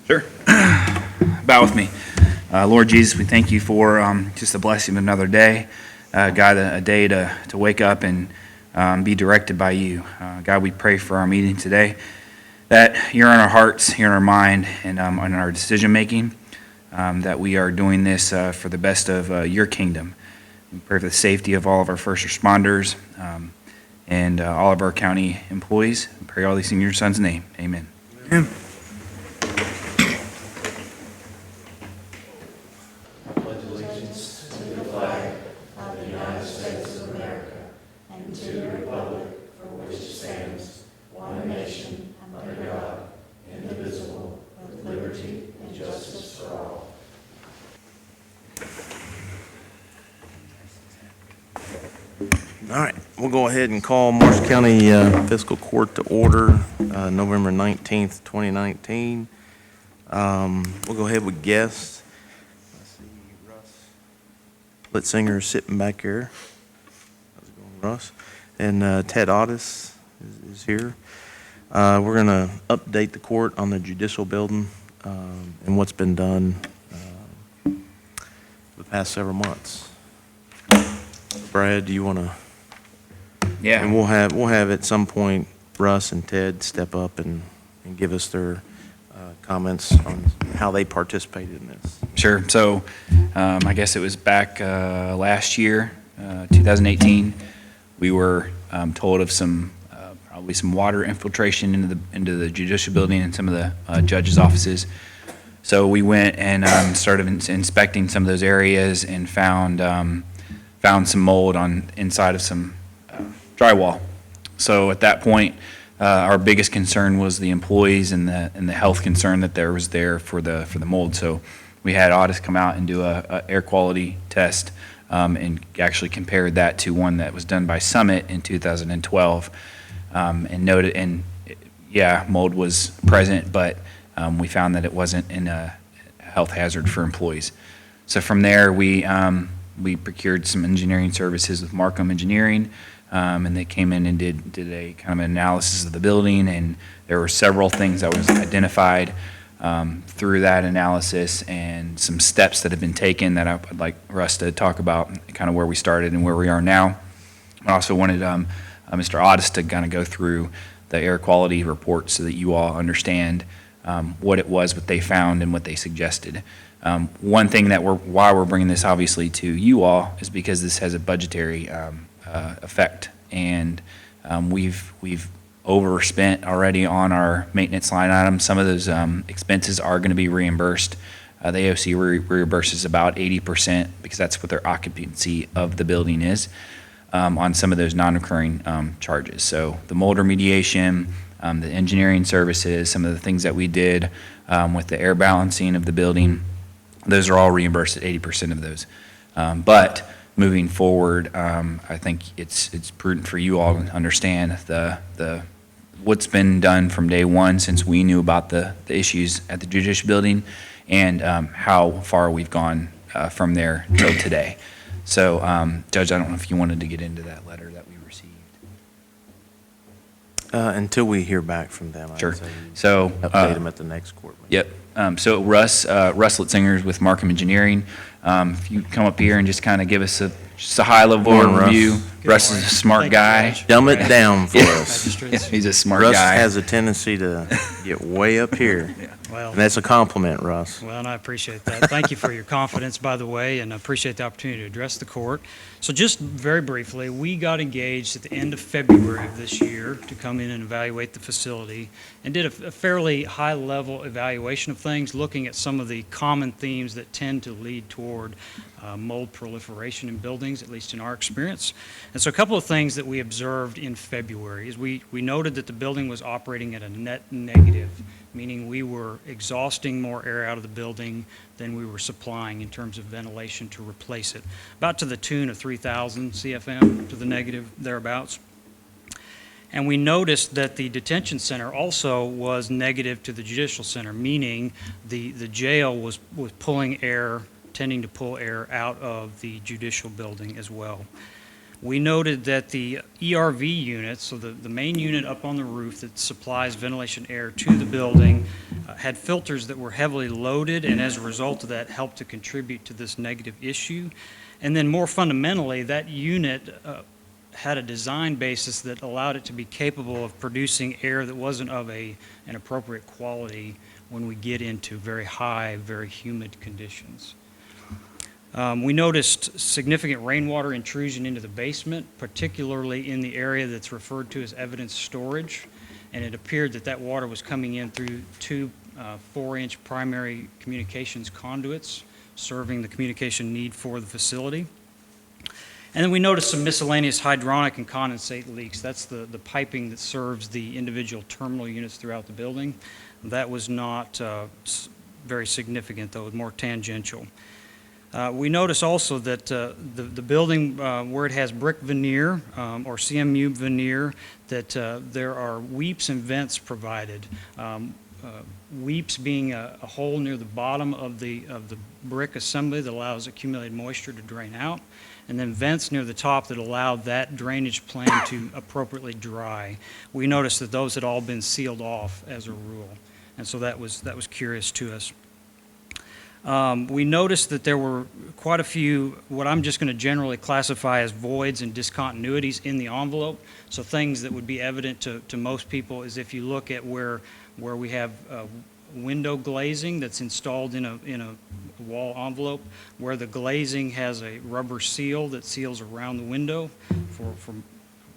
Sure. Bow with me. Lord Jesus, we thank you for just the blessing of another day. God, a day to wake up and be directed by you. God, we pray for our meeting today that you're in our hearts, you're in our mind, and in our decision making, that we are doing this for the best of your kingdom. We pray for the safety of all of our first responders and all of our county employees. We pray all these in your son's name. Amen. Amen. All right, we'll go ahead and call Marshall County Fiscal Court to order, November 19th, 2019. We'll go ahead with guests. I see Russ Litzinger sitting back here. How's it going, Russ? And Ted Otis is here. We're going to update the court on the judicial building and what's been done the past several months. Brad, do you want to? Yeah. And we'll have at some point Russ and Ted step up and give us their comments on how they participated in this. Sure. So I guess it was back last year, 2018, we were told of some probably some water infiltration into the judicial building and some of the judges' offices. So we went and started inspecting some of those areas and found some mold on inside of some drywall. So at that point, our biggest concern was the employees and the health concern that there was there for the mold. So we had Otis come out and do a air quality test and actually compared that to one that was done by Summit in 2012 and noted, and yeah, mold was present, but we found that it wasn't a health hazard for employees. So from there, we procured some engineering services with Markham Engineering, and they came in and did a kind of an analysis of the building, and there were several things that was identified through that analysis and some steps that have been taken that I'd like Russ to talk about, kind of where we started and where we are now. I also wanted Mr. Otis to kind of go through the air quality report so that you all understand what it was, what they found, and what they suggested. One thing that why we're bringing this obviously to you all is because this has a budgetary effect, and we've overspent already on our maintenance line items. Some of those expenses are going to be reimbursed. The AOC reimburses about 80% because that's what their occupancy of the building is on some of those non-recurring charges. So the mold remediation, the engineering services, some of the things that we did with the air balancing of the building, those are all reimbursed at 80% of those. But moving forward, I think it's prudent for you all to understand the what's been done from day one since we knew about the issues at the Judicial building and how far we've gone from there till today. So, Judge, I don't know if you wanted to get into that letter that we received. Until we hear back from them, Sure. I'd say So update them at the next court meeting. Yep. So Russ Litzinger with Markham Engineering. If you come up here and just kind of give us just a high-level overview. Russ is a smart guy. Dumb it down for us. He's a smart Russ guy. has a tendency to get way up here. Well, And that's a compliment, Russ. well, and I appreciate that. Thank you for your confidence, by the way, and I appreciate the opportunity to address the court. So just very briefly, we got engaged at the end of February of this year to come in and evaluate the facility and did a fairly high-level evaluation of things, looking at some of the common themes that tend to lead toward mold proliferation in buildings, at least in our experience. And so a couple of things that we observed in February is we noted that the building was operating at a net negative, meaning we were exhausting more air out of the building than we were supplying in terms of ventilation to replace it, about to the tune of 3,000 CFM to the negative, thereabouts. And we noticed that the detention center also was negative to the judicial center, meaning the jail was tending to pull air out of the judicial building as well. We noted that the ERV unit, so the main unit up on the roof that supplies ventilation air to the building, had filters that were heavily loaded, and as a result of that, helped to contribute to this negative issue. And then more fundamentally, that unit had a design basis that allowed it to be capable of producing air that wasn't of an appropriate quality when we get into very high, very humid conditions. We noticed significant rainwater intrusion into the basement, particularly in the area that's referred to as evidence storage, and it appeared that that water was coming in through two 4-inch primary communications conduits serving the communication need for the facility. And then we noticed some miscellaneous hydronic and condensate leaks. That's the piping that serves the individual terminal units throughout the building. That was not very significant, though, more tangential. We notice also that the building where it has brick veneer or CMU veneer, that there are weeps and vents provided. Weeps being a hole near the bottom of the brick assembly that allows accumulated moisture to drain out, and then vents near the top that allow that drainage plan to appropriately dry. We noticed that those had all been sealed off as a rule, and so that was curious to us. We noticed that there were quite a few, what I'm just going to generally classify as voids and discontinuities in the envelope. So things that would be evident to most people is if you look at where we have window glazing that's installed in a wall envelope, where the glazing has a rubber seal that seals around the window for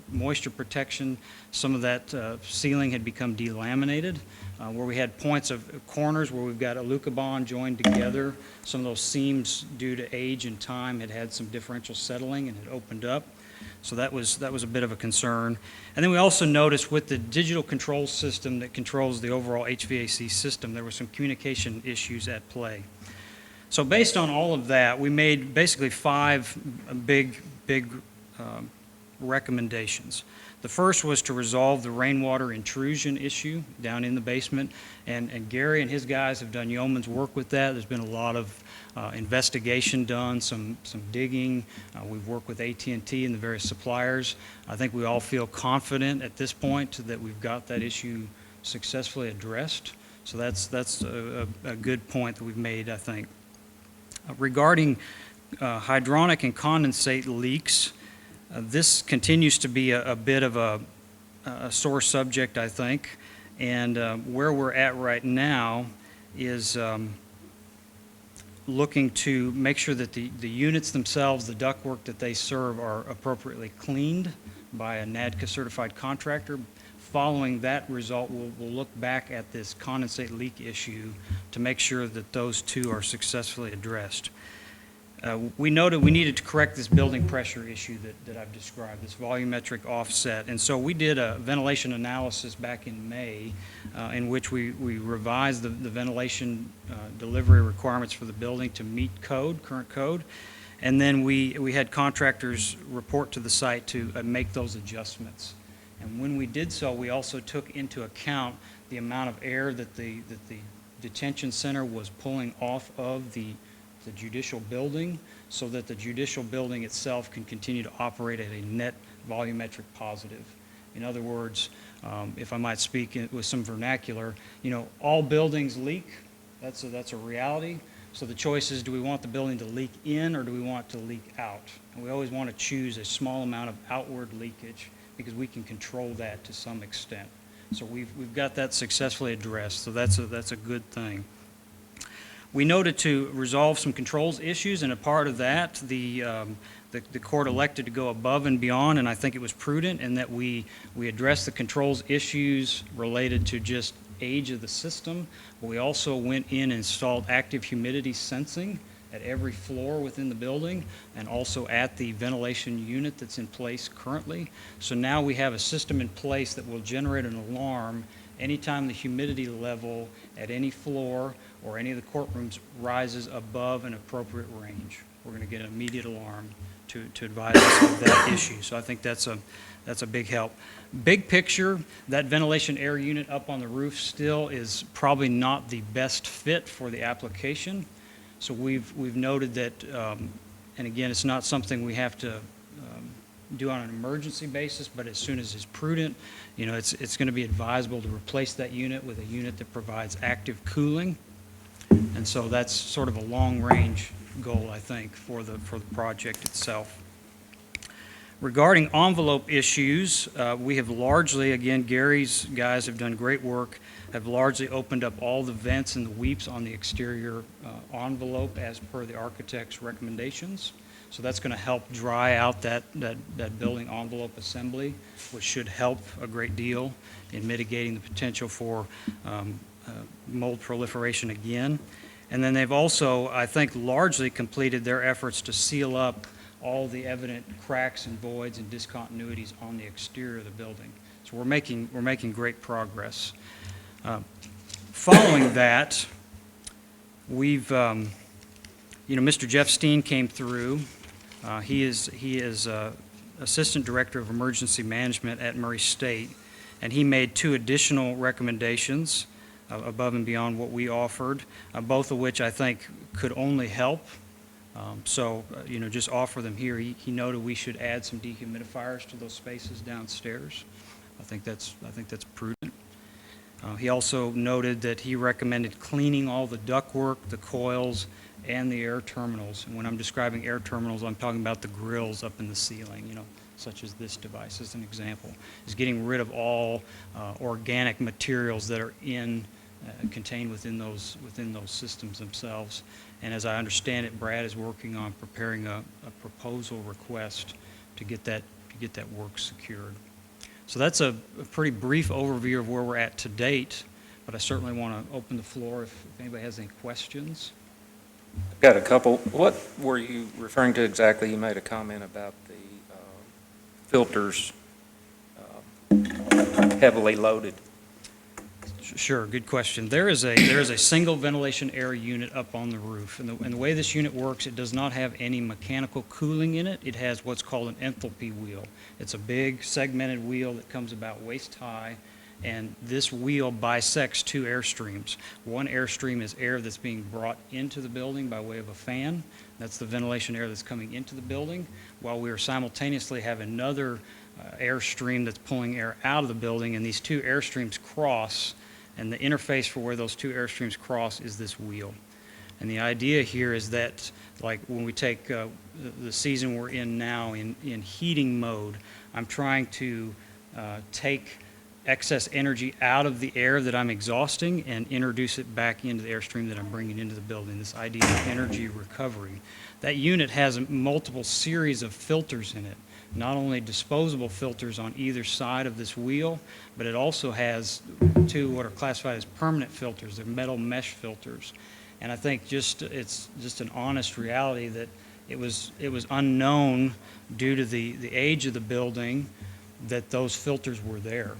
moisture protection. Some of that sealing had become delaminated. Where we had points of corners where we've got alucobond joined together. Some of those seams, due to age and time, had some differential settling and had opened up. So that was a bit of a concern. And then we also noticed with the digital control system that controls the overall HVAC system, there were some communication issues at play. So based on all of that, we made basically 5 big recommendations. The first was to resolve the rainwater intrusion issue down in the basement, and Gary and his guys have done yeoman's work with that. There's been a lot of investigation done, some digging. We've worked with AT&T and the various suppliers. I think we all feel confident at this point that we've got that issue successfully addressed. So that's a good point that we've made, I think. Regarding hydronic and condensate leaks, this continues to be a bit of a sore subject, I think, and where we're at right now is looking to make sure that the units themselves, the ductwork that they serve, are appropriately cleaned by a NADCA certified contractor. Following that result, we'll look back at this condensate leak issue to make sure that those two are successfully addressed. We noted we needed to correct this building pressure issue that I've described, this volumetric offset. And so we did a ventilation analysis back in May in which we revised the ventilation delivery requirements for the building to meet current code. And then we had contractors report to the site to make those adjustments. And when we did so, we also took into account the amount of air that the detention center was pulling off of the Judicial building, so that the Judicial building itself can continue to operate at a net volumetric positive. In other words, if I might speak with some vernacular, all buildings leak. That's a reality. So the choice is, do we want the building to leak in or do we want it to leak out? And we always want to choose a small amount of outward leakage because we can control that to some extent. So we've got that successfully addressed. So that's a good thing. We noted to resolve some controls issues, and a part of that, the court elected to go above and beyond, and I think it was prudent in that we addressed the controls issues related to just age of the system, but we also went in and installed active humidity sensing at every floor within the building and also at the ventilation unit that's in place currently. So now we have a system in place that will generate an alarm anytime the humidity level at any floor or any of the courtrooms rises above an appropriate range. We're going to get an immediate alarm to advise us of that issue. So I think that's a big help. Big picture, that ventilation air unit up on the roof still is probably not the best fit for the application. So we've noted that, and again, it's not something we have to do on an emergency basis, but as soon as it's prudent, it's going to be advisable to replace that unit with a unit that provides active cooling. And so that's sort of a long-range goal, I think, for the project itself. Regarding envelope issues, we have largely, again, Gary's guys have done great work, have largely opened up all the vents and the weeps on the exterior envelope as per the architect's recommendations. So that's going to help dry out that building envelope assembly, which should help a great deal in mitigating the potential for mold proliferation again. And then they've also, I think, largely completed their efforts to seal up all the evident cracks and voids and discontinuities on the exterior of the building. So we're making great progress. Following that, we've, Mr. Jeff Steen came through. He is Assistant Director of Emergency Management at Murray State, and he made 2 additional recommendations above and beyond what we offered, both of which I think could only help. Just offer them here. He noted we should add some dehumidifiers to those spaces downstairs. I think that's prudent. He also noted that he recommended cleaning all the ductwork, the coils, and the air terminals. And when I'm describing air terminals, I'm talking about the grills up in the ceiling, such as this device as an example, is getting rid of all organic materials that are contained within those systems themselves. And as I understand it, Brad is working on preparing a proposal request to get that work secured. So that's a pretty brief overview of where we're at to date, but I certainly want to open the floor if anybody has any questions. I've got a couple. What were you referring to exactly? You made a comment about the filters heavily loaded. Sure, good question. There is a single ventilation air unit up on the roof, and the way this unit works, it does not have any mechanical cooling in it. It has what's called an enthalpy wheel. It's a big segmented wheel that comes about waist high, and this wheel bisects 2 airstreams. One airstream is air that's being brought into the building by way of a fan. That's the ventilation air that's coming into the building, while we are simultaneously have another airstream that's pulling air out of the building, and these 2 airstreams cross. And the interface for where those 2 airstreams cross is this wheel. And the idea here is that, like when we take the season we're in now in heating mode, I'm trying to take excess energy out of the air that I'm exhausting and introduce it back into the airstream that I'm bringing into the building, this idea of energy recovery. That unit has multiple series of filters in it. Not only disposable filters on either side of this wheel, but it also has 2 what are classified as permanent filters. They're metal mesh filters. And I think it's just an honest reality that it was unknown due to the age of the building that those filters were there.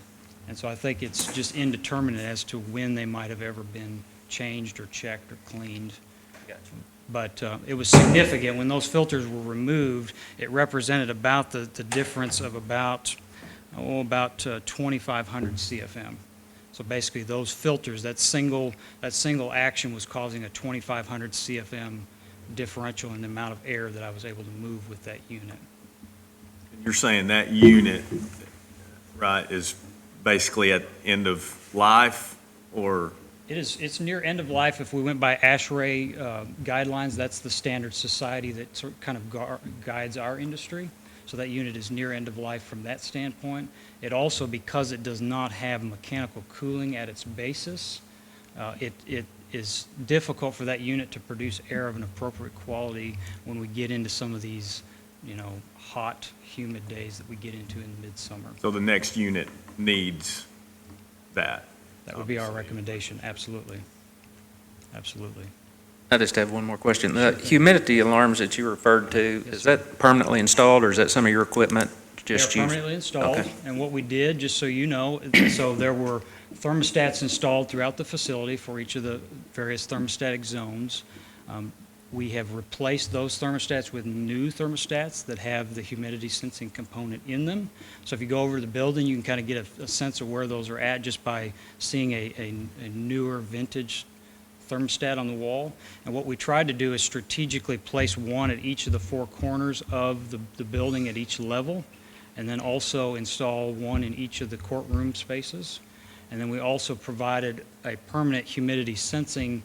And so I think it's just indeterminate as to when they might have ever been changed or checked or cleaned. Gotcha. But it was significant. When those filters were removed, it represented about the difference of about 2,500 CFM. So basically, those filters, that single action was causing a 2,500 CFM differential in the amount of air that I was able to move with that unit. You're saying that unit, right, is basically at end of life, or? It's near end of life. If we went by ASHRAE guidelines, that's the standard society that sort of kind of guides our industry. So that unit is near end of life from that standpoint. It also, because it does not have mechanical cooling at its basis, it is difficult for that unit to produce air of an appropriate quality when we get into some of these, hot, humid days that we get into in midsummer. So the next unit needs that? That would be our recommendation, absolutely. Absolutely. I just have one more question. The humidity alarms that you referred to, is that permanently installed, or is that some of your equipment just They're used? permanently installed, Okay. and what we did, just so you know, so there were thermostats installed throughout the facility for each of the various thermostatic zones. We have replaced those thermostats with new thermostats that have the humidity sensing component in them. So if you go over to the building, you can kind of get a sense of where those are at just by seeing a newer vintage thermostat on the wall. And what we tried to do is strategically place one at each of the 4 corners of the building at each level. and then also install one in each of the courtroom spaces. And then we also provided a permanent humidity sensing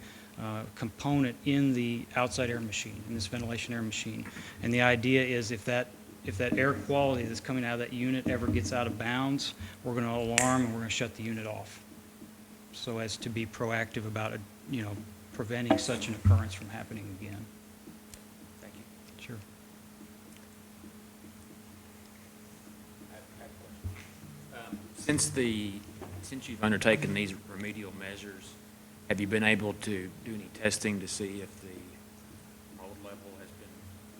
component in the outside air machine, in this ventilation air machine. And the idea is if that air quality that's coming out of that unit ever gets out of bounds, we're going to alarm and we're going to shut the unit off, so as to be proactive about, preventing such an occurrence from happening again. Thank you. Sure. Since you've undertaken these remedial measures, have you been able to do any testing to see if the mold level has been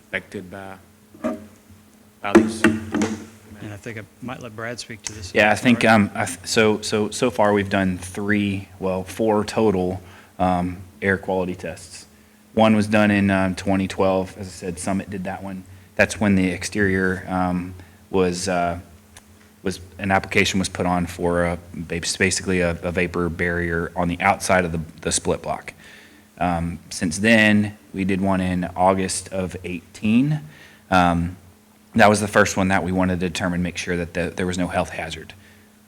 affected by these? And I think I might let Brad speak to this. Yeah, I think, so far we've done 4 total air quality tests. One was done in 2012, as I said, Summit did that one. That's when the exterior an application was put on for basically a vapor barrier on the outside of the split block. Since then, we did one in August of 18. That was the first one that we wanted to determine, make sure that there was no health hazard.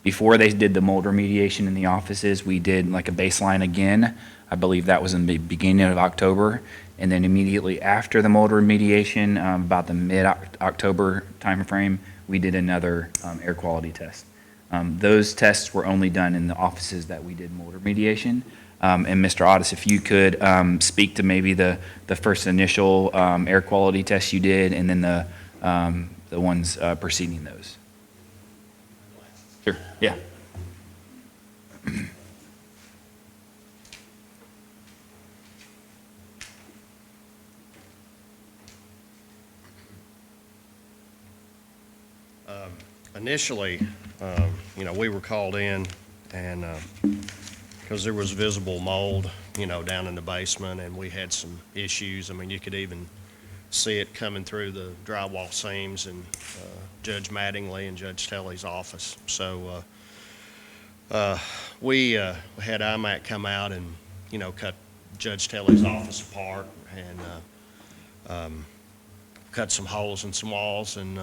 Before they did the mold remediation in the offices, we did like a baseline again. I believe that was in the beginning of October. And then immediately after the mold remediation, about the mid-October timeframe, we did another air quality test. Those tests were only done in the offices that we did mold remediation. And Mr. Otis, if you could speak to maybe the first initial air quality test you did, and then the ones preceding those. Sure, yeah. Initially, we were called in and, because there was visible mold, down in the basement, and we had some issues. I mean, you could even see it coming through the drywall seams in Judge Mattingly and Judge Telly's office. So we had IMAC come out and, cut Judge Telly's office apart and cut some holes in some walls. And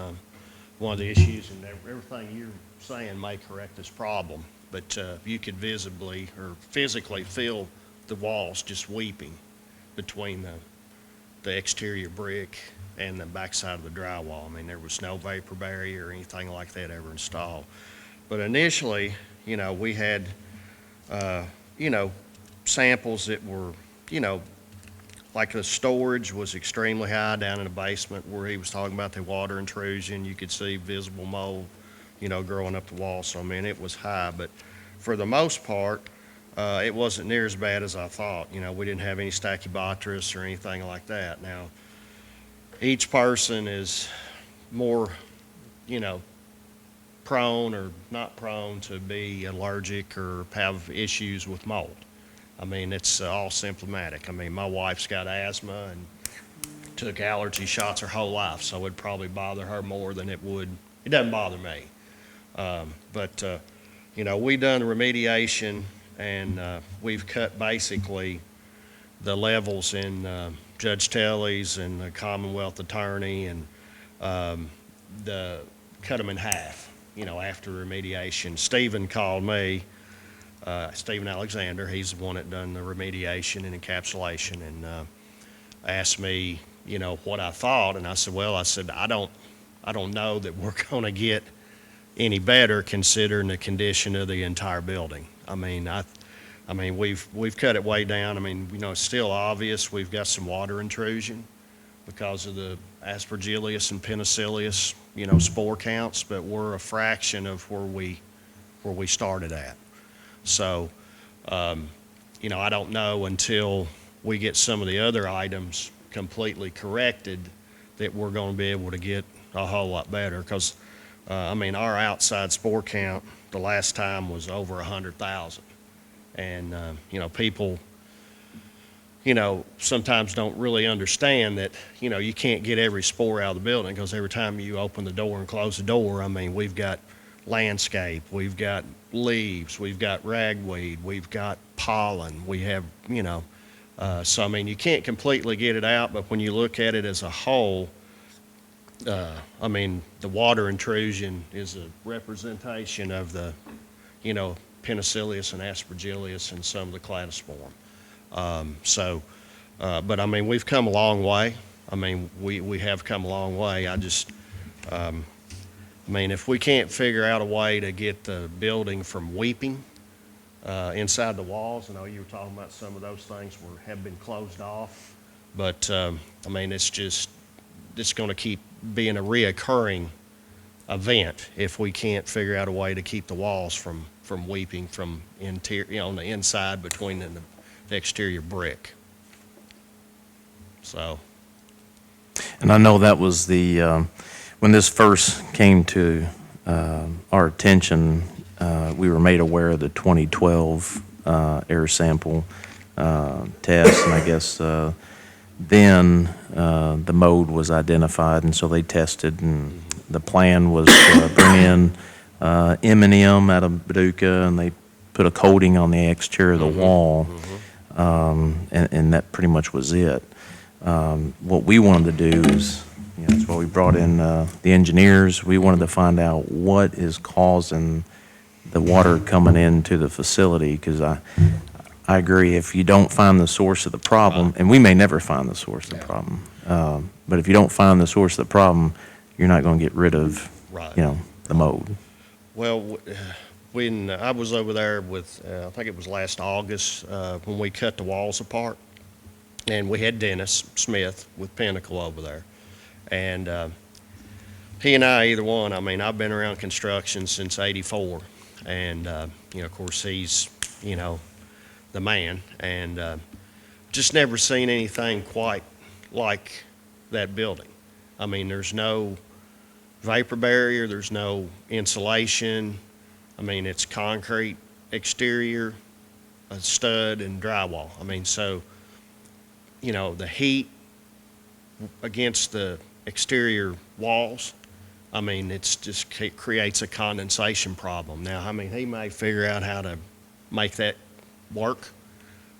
one of the issues, and everything you're saying may correct this problem, but you could visibly or physically feel the walls just weeping between the exterior brick and the backside of the drywall. I mean, there was no vapor barrier or anything like that ever installed. But initially, we had, samples that were, like the storage was extremely high down in the basement where he was talking about the water intrusion. You could see visible mold, growing up the wall. So, I mean, it was high. But for the most part, it wasn't near as bad as I thought. We didn't have any stachybotrys or anything like that. Now, each person is more, prone or not prone to be allergic or have issues with mold. I mean, it's all symptomatic. I mean, my wife's got asthma and took allergy shots her whole life, so it'd probably bother her more than it would. It doesn't bother me. But we done remediation, and we've cut basically the levels in Judge Telly's and the Commonwealth Attorney, and cut them in half, after remediation. Stephen called me. Stephen Alexander, he's the one that done the remediation and encapsulation, and asked me, what I thought, and I said, I don't know that we're going to get any better considering the condition of the entire building. I mean, we've cut it way down. I mean, it's still obvious we've got some water intrusion because of the Aspergillus and Penicillius, spore counts, but we're a fraction of where we started at. So, I don't know until we get some of the other items completely corrected that we're going to be able to get a whole lot better. Because, our outside spore count the last time was over 100,000. And, people, sometimes don't really understand that, you can't get every spore out of the building, because every time you open the door and close the door, we've got landscape, we've got leaves, we've got ragweed, we've got pollen, we have, so you can't completely get it out, but when you look at it as a whole, I mean, the water intrusion is a representation of the, Penicillius and Aspergillus and some of the cladosporium. But I mean, we've come a long way. I mean, we have come a long way. I mean, if we can't figure out a way to get the building from weeping inside the walls, I know you were talking about some of those things have been closed off, but I mean, it's going to keep being a reoccurring event if we can't figure out a way to keep the walls from weeping from interior, on the inside between the exterior brick. So. And I know that was when this first came to our attention, we were made aware of the 2012 air sample test, and I guess then the mode was identified, and so they tested, and the plan was to bring in M&M out of Paducah, and they put a coating on the exterior of the wall, and that pretty much was it. What we wanted to do is, that's why we brought in the engineers. We wanted to find out what is causing the water coming into the facility, because I agree, if you don't find the source of the problem, and we may never find the source of the problem, but if you don't find the source of the problem, you're not going to get rid of, the mold. Well, when I was over there with, I think it was last August, when we cut the walls apart, and we had Dennis Smith with Pinnacle over there. And he and I, either one, I mean, I've been around construction since '84. And, of course, he's, the man. And just never seen anything quite like that building. I mean, there's no vapor barrier, there's no insulation. I mean, it's concrete exterior, a stud, and drywall. I mean, so, the heat against the exterior walls, I mean, it creates a condensation problem. Now, I mean, he may figure out how to make that work,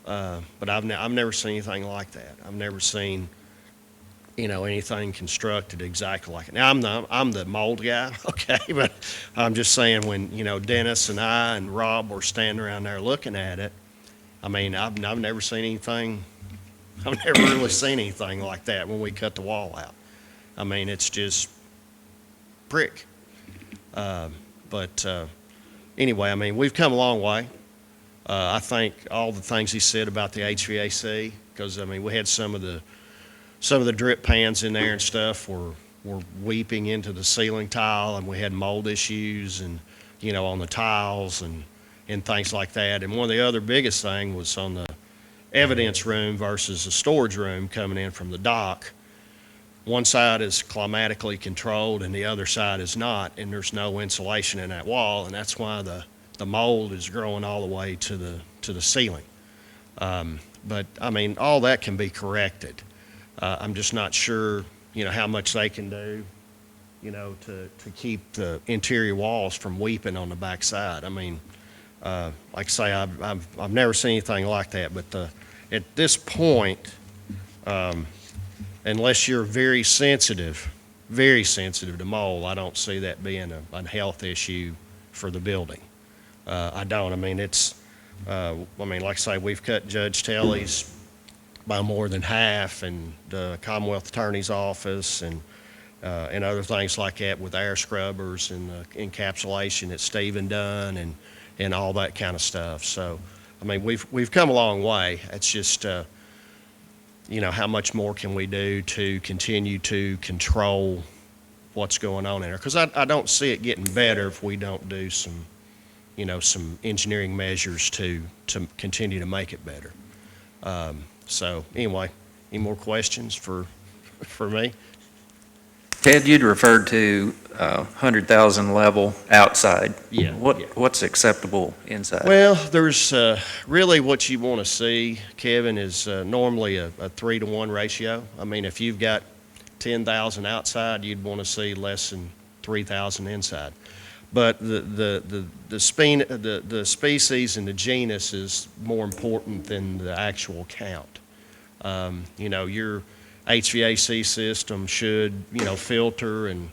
but I've never seen anything like that. I've never seen, anything constructed exactly like it. Now, I'm the mold guy, okay, but I'm just saying when, Dennis and I and Rob were standing around there looking at it, I mean, I've never seen anything. I've never really seen anything like that when we cut the wall out. I mean, it's just brick. But anyway, I mean, we've come a long way. I think all the things he said about the HVAC, because, I mean, we had some of the drip pans in there and stuff were weeping into the ceiling tile, and we had mold issues and, on the tiles and things like that. And one of the other biggest thing was on the evidence room versus the storage room coming in from the dock. One side is climatically controlled and the other side is not, and there's no insulation in that wall, and that's why the mold is growing all the way to the ceiling. But I mean, all that can be corrected. I'm just not sure, how much they can do, to keep the interior walls from weeping on the back side. I mean, like I say, I've never seen anything like that, but at this point, unless you're very sensitive to mold, I don't see that being a health issue for the building. I don't. I mean, like I say, we've cut Judge Telly's by more than half, and the Commonwealth Attorney's Office and other things like that with air scrubbers and the encapsulation that Stephen done and all that kind of stuff. So, I mean, we've come a long way. It's just, how much more can we do to continue to control what's going on in there? Because I don't see it getting better if we don't do some engineering measures to continue to make it better. So anyway, any more questions for me? Ted, you'd referred to 100,000 level outside. Yeah. What's acceptable inside? Well, there's really what you want to see, Kevin, is normally a 3-to-1 ratio. I mean, if you've got 10,000 outside, you'd want to see less than 3,000 inside. But the species and the genus is more important than the actual count. HVAC system should, filter and,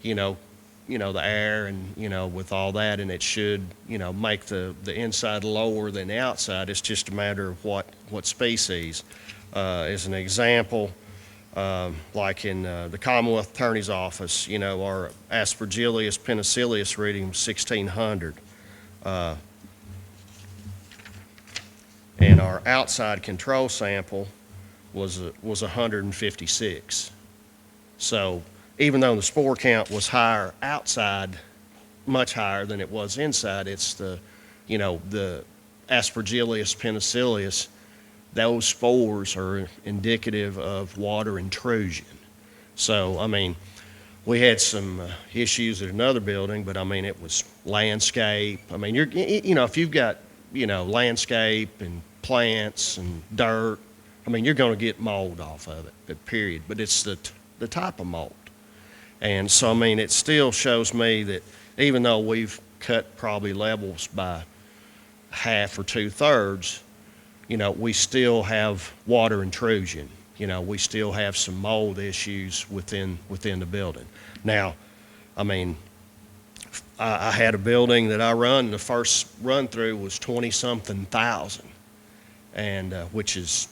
the air and, with all that, and it should, make the inside lower than the outside. It's just a matter of what species. As an example, like in the Commonwealth Attorney's Office, our Aspergillus penicillius reading was 1,600. And our outside control sample was 156. So even though the spore count was higher outside, much higher than it was inside, it's the Aspergillus penicillius, those spores are indicative of water intrusion. So, I mean, we had some issues at another building, but I mean, it was landscape. I mean, if you've got, landscape and plants and dirt, I mean, you're going to get mold off of it, period. But it's the type of mold. And so, I mean, it still shows me that even though we've cut probably levels by half or 2/3, we still have water intrusion. We still have some mold issues within the building. Now, I mean, I had a building that I run, the first run through was 20-something thousand, and which is,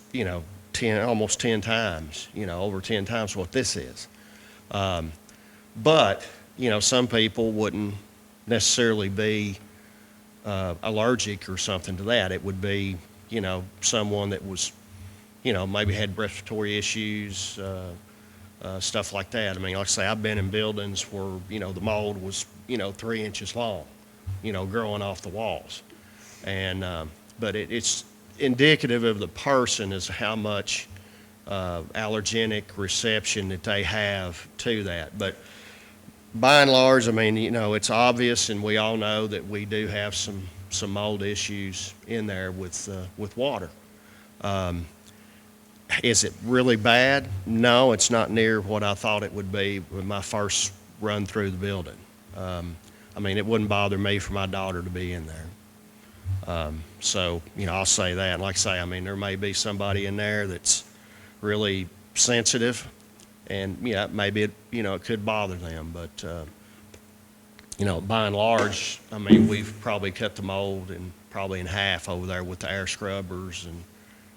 almost 10 times, over 10 times what this is. But, some people wouldn't necessarily be allergic or something to that. It would be, someone that was, maybe had respiratory issues, stuff like that. I mean, like I say, I've been in buildings where, the mold was, 3 inches long, growing off the walls. And, but it's indicative of the person as how much allergenic reception that they have to that. But by and large, I mean, it's obvious, and we all know that we do have some mold issues in there with water. Is it really bad? No, it's not near what I thought it would be with my first run through the building. I mean, it wouldn't bother me for my daughter to be in there. So, I'll say that. Like I say, I mean, there may be somebody in there that's really sensitive, and, maybe it could bother them. But, by and large, I mean, we've probably cut the mold probably in half over there with the air scrubbers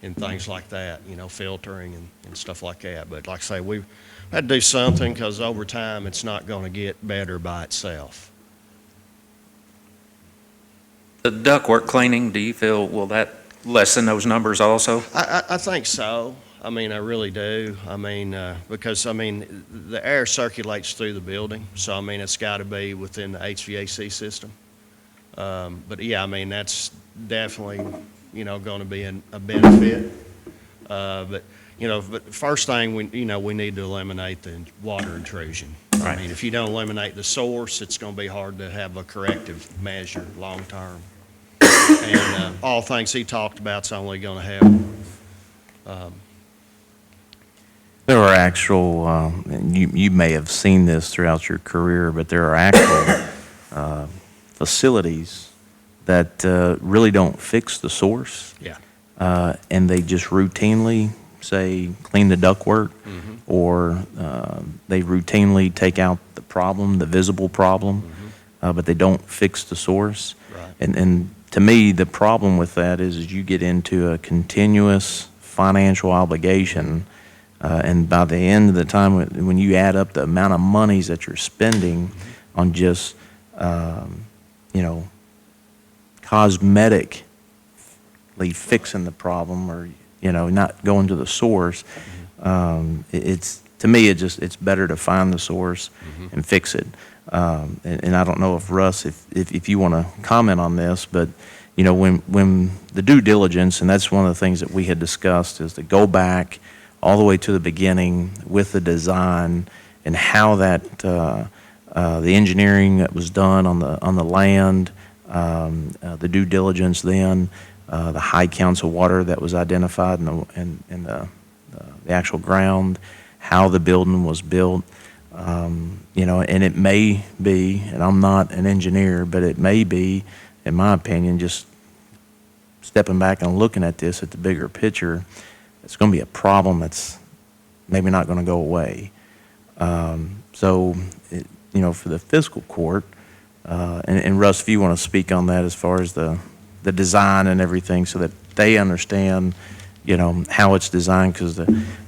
and things like that, filtering and stuff like that. But like I say, we've had to do something because over time it's not going to get better by itself. The ductwork cleaning, do you feel, will that lessen those numbers also? I think so. I mean, I really do. I mean, because, I mean, the air circulates through the building, so, I mean, it's got to be within the HVAC system. But, yeah, I mean, that's definitely, going to be a benefit. But first thing, we need to eliminate the water intrusion. Right. I mean, if you don't eliminate the source, it's going to be hard to have a corrective measure long term. And all things he talked about is only going to help. There are actual, and you may have seen this throughout your career, but there are actual facilities that really don't fix the source. Yeah. And they just routinely, say, clean the ductwork, or they routinely take out the problem, the visible problem, but they don't fix the source. Right. And to me, the problem with that is you get into a continuous financial obligation. And by the end of the time, when you add up the amount of monies that you're spending on just, cosmetically fixing the problem, or, not going to the source, to me, it's better to find the source and fix it. And I don't know if Russ, if you want to comment on this, but, when the due diligence, and that's one of the things that we had discussed, is to go back all the way to the beginning with the design and how that the engineering that was done on the land, the due diligence, then the high counts of water that was identified in the actual ground, how the building was built, and it may be, and I'm not an engineer, but it may be, in my opinion, just stepping back and looking at this at the bigger picture, it's going to be a problem that's maybe not going to go away. So, for the fiscal court, and Russ, if you want to speak on that as far as the design and everything, so that they understand, how it's designed, because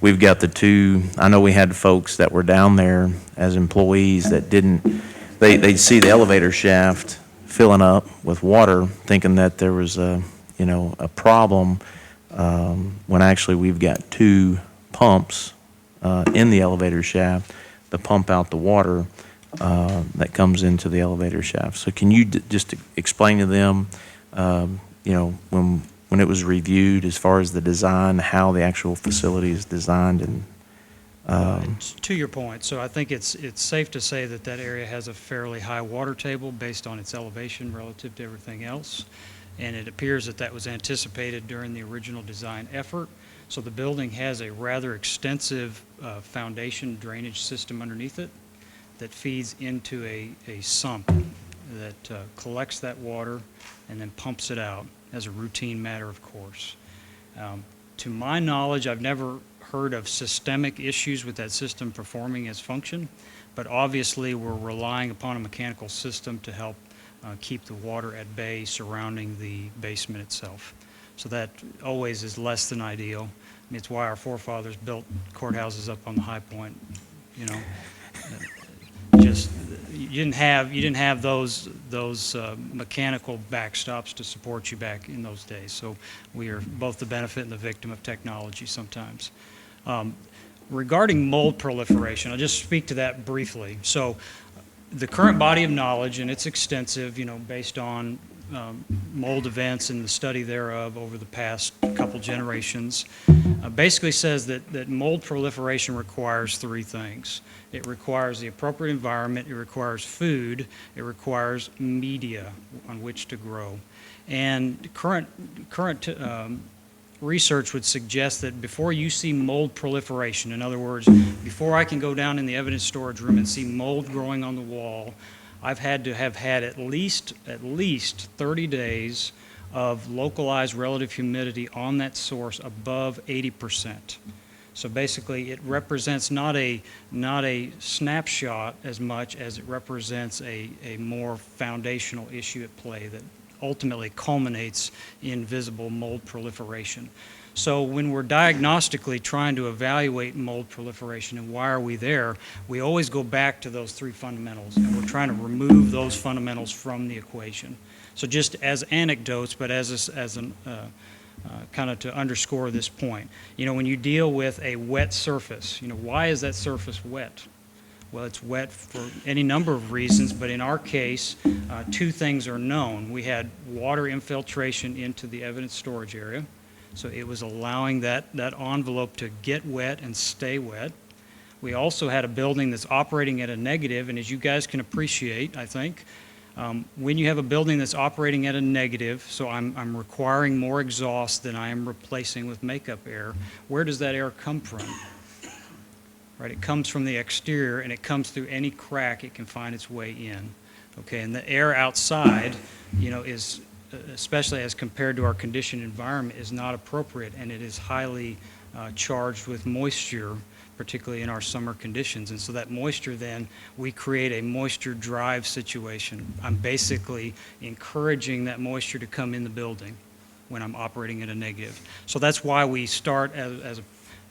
we've got the two, I know we had folks that were down there as employees that they'd see the elevator shaft filling up with water, thinking that there was a problem, when actually we've got two pumps in the elevator shaft to pump out the water that comes into the elevator shaft. So can you just explain to them, when it was reviewed as far as the design, how the actual facility is designed and To your point, so I think it's safe to say that that area has a fairly high water table based on its elevation relative to everything else, and it appears that that was anticipated during the original design effort. So the building has a rather extensive foundation drainage system underneath it that feeds into a sump that collects that water and then pumps it out as a routine matter, of course. To my knowledge, I've never heard of systemic issues with that system performing as function, but obviously we're relying upon a mechanical system to help keep the water at bay surrounding the basement itself. So that always is less than ideal. I mean, it's why our forefathers built courthouses up on the high point, Just, you didn't have those mechanical backstops to support you back in those days. So we are both the benefit and the victim of technology sometimes. Regarding mold proliferation, I'll just speak to that briefly. So the current body of knowledge, and it's extensive, based on mold events and the study thereof over the past couple generations, basically says that mold proliferation requires three things. It requires the appropriate environment, it requires food, it requires media on which to grow. And current research would suggest that before you see mold proliferation, in other words, before I can go down in the evidence storage room and see mold growing on the wall, I've had to have had at least 30 days of localized relative humidity on that source above 80%. So basically, it represents not a snapshot as much as it represents a more foundational issue at play that ultimately culminates in visible mold proliferation. So when we're diagnostically trying to evaluate mold proliferation and why are we there, we always go back to those three fundamentals, and we're trying to remove those fundamentals from the equation. So just as anecdotes, but kind of to underscore this point, when you deal with a wet surface, why is that surface wet? Well, it's wet for any number of reasons, but in our case, two things are known. We had water infiltration into the evidence storage area, so it was allowing that envelope to get wet and stay wet. We also had a building that's operating at a negative, and as you guys can appreciate, I think, when you have a building that's operating at a negative, so I'm requiring more exhaust than I am replacing with makeup air, where does that air come from? Right, it comes from the exterior, and it comes through any crack it can find its way in. Okay, and the air outside, is, especially as compared to our conditioned environment, is not appropriate, and it is highly charged with moisture, particularly in our summer conditions. And so that moisture, then, we create a moisture drive situation. I'm basically encouraging that moisture to come in the building when I'm operating at a negative. So that's why we start as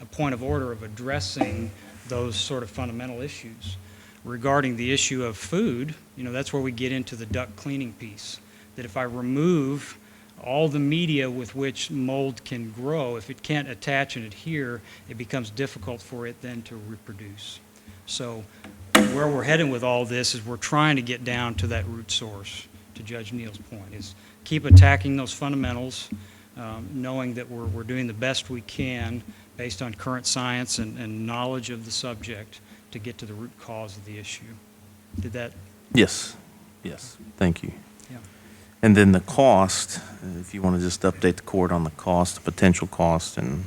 a point of order of addressing those sort of fundamental issues. Regarding the issue of food, that's where we get into the duct cleaning piece. That if I remove all the media with which mold can grow, if it can't attach and adhere, it becomes difficult for it then to reproduce. So where we're heading with all this is we're trying to get down to that root source, to Judge Neal's point, is keep attacking those fundamentals, knowing that we're doing the best we can based on current science and knowledge of the subject to get to the root cause of the issue. Did that? Yes, thank you. Yeah. And then the cost, if you want to just update the court on the cost, the potential cost, and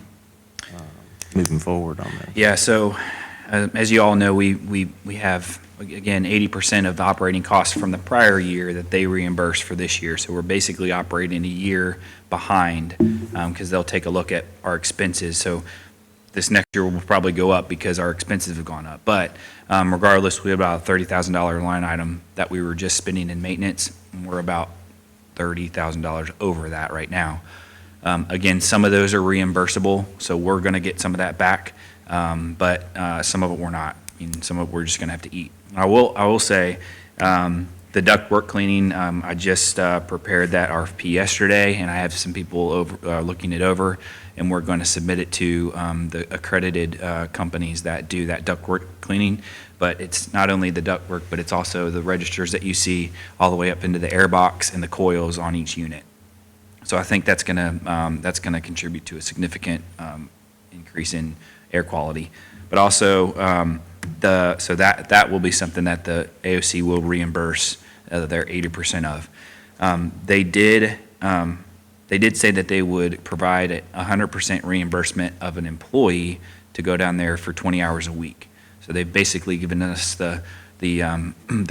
moving forward on that. Yeah, so as you all know, we have, again, 80% of the operating costs from the prior year that they reimburse for this year. So we're basically operating a year behind because they'll take a look at our expenses. So this next year will probably go up because our expenses have gone up. But regardless, we have about a $30,000 line item that we were just spending in maintenance, and we're about $30,000 over that right now. Again, some of those are reimbursable, so we're going to get some of that back, but some of it we're not. And some of it we're just going to have to eat. I will say, the ductwork cleaning, I just prepared that RFP yesterday, and I have some people looking it over, and we're going to submit it to the accredited companies that do that ductwork cleaning. But it's not only the ductwork, but it's also the registers that you see all the way up into the air box and the coils on each unit. So I think that's gonna contribute to a significant increase in air quality. But also, so that will be something that the AOC will reimburse their 80% of. They did say that they would provide 100% reimbursement of an employee to go down there for 20 hours a week. So they've basically given us the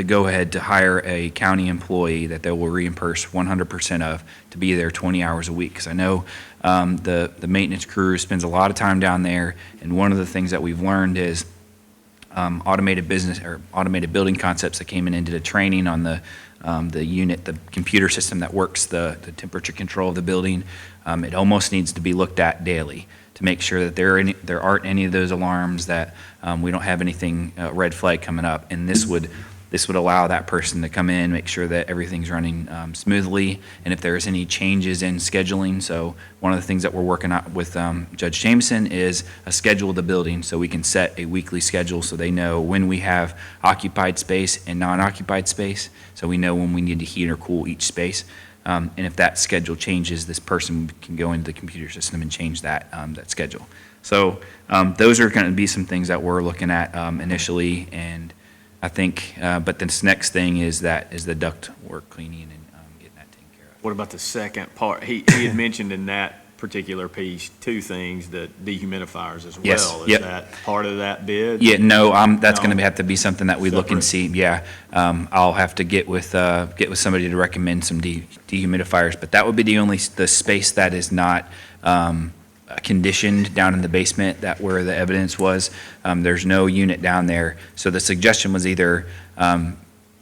go-ahead to hire a county employee that they will reimburse 100% of to be there 20 hours a week. Because I know the maintenance crew spends a lot of time down there, and one of the things that we've learned is automated building concepts that came in and did a training on the unit, the computer system that works the temperature control of the building. It almost needs to be looked at daily to make sure that there aren't any of those alarms, that we don't have anything red flag coming up. And this would allow that person to come in, make sure that everything's running smoothly, and if there's any changes in scheduling. So one of the things that we're working on with Judge Jameson is a schedule of the building, so we can set a weekly schedule so they know when we have occupied space and non-occupied space, so we know when we need to heat or cool each space. And if that schedule changes, this person can go into the computer system and change that schedule. So those are going to be some things that we're looking at initially, and I think, but this next thing is the duct work cleaning and getting that taken care of. What about the second part? He had mentioned in that particular piece, two things, the dehumidifiers as well. Yes, Is yep. that part of that bid? Yeah, no, that's No. going to have to be something that we look and see. Yeah, I'll have to get with somebody to recommend some dehumidifiers, but that would be the space that is not conditioned down in the basement, that where the evidence was. There's no unit down there, so the suggestion was either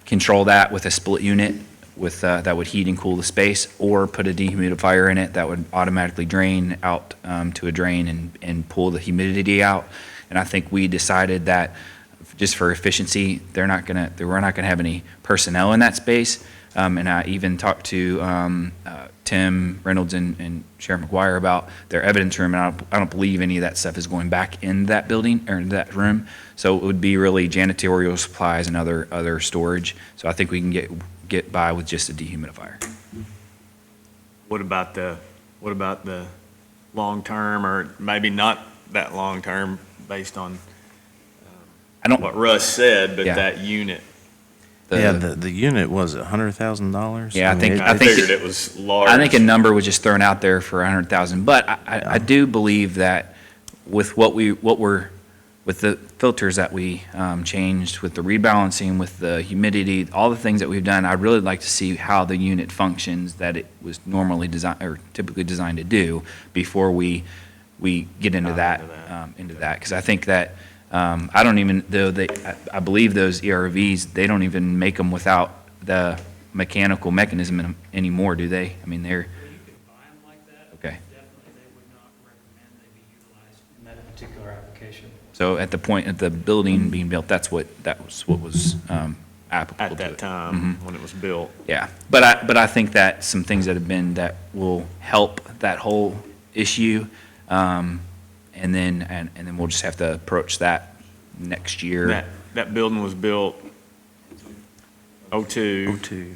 control that with a split unit with that would heat and cool the space, or put a dehumidifier in it that would automatically drain out to a drain and pull the humidity out. And I think we decided that just for efficiency, we're not gonna have any personnel in that space. And I even talked to Tim Reynolds and Sheriff McGuire about their evidence room, and I don't believe any of that stuff is going back in that building or in that room. So it would be really janitorial supplies and other storage. So I think we can get by with just a dehumidifier. What about the long-term, or maybe not that long-term, based on what Russ said, but Yeah. that unit? The unit was $100,000? Yeah, I think I figured it was large. I think a number was just thrown out there for 100,000, but I do believe that with with the filters that we changed, with the rebalancing, with the humidity, all the things that we've done, I'd really like to see how the unit functions that it was normally designed or typically designed to do before we get into that. Because I think that I don't even, though I believe those ERVs, they don't even make them without the mechanical mechanism anymore, do they? I mean, they're, You could buy them like that. Okay. Definitely, they would not recommend they be utilized in that particular application. so at the point of the building being built, that was what was applicable At to that it. time, when it was built. Yeah, but I think that some things that will help that whole issue, and then we'll just have to approach that next year. That building was built '02. O2.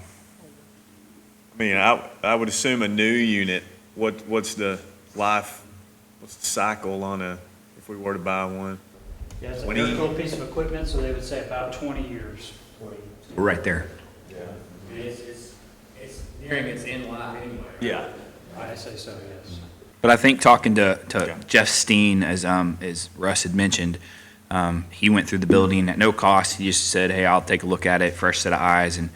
I mean, I would assume a new unit, what's the life, what's the cycle on if we were to buy one? Yeah, it's a 20. very cool piece of equipment, so they would say about 20 years. Right there. It's nearing its end life anyway. Yeah. I say so, yes. But I think talking to Okay. Jeff Steen, as Russ had mentioned, he went through the building at no cost. He just said, hey, I'll take a look at it, fresh set of eyes. And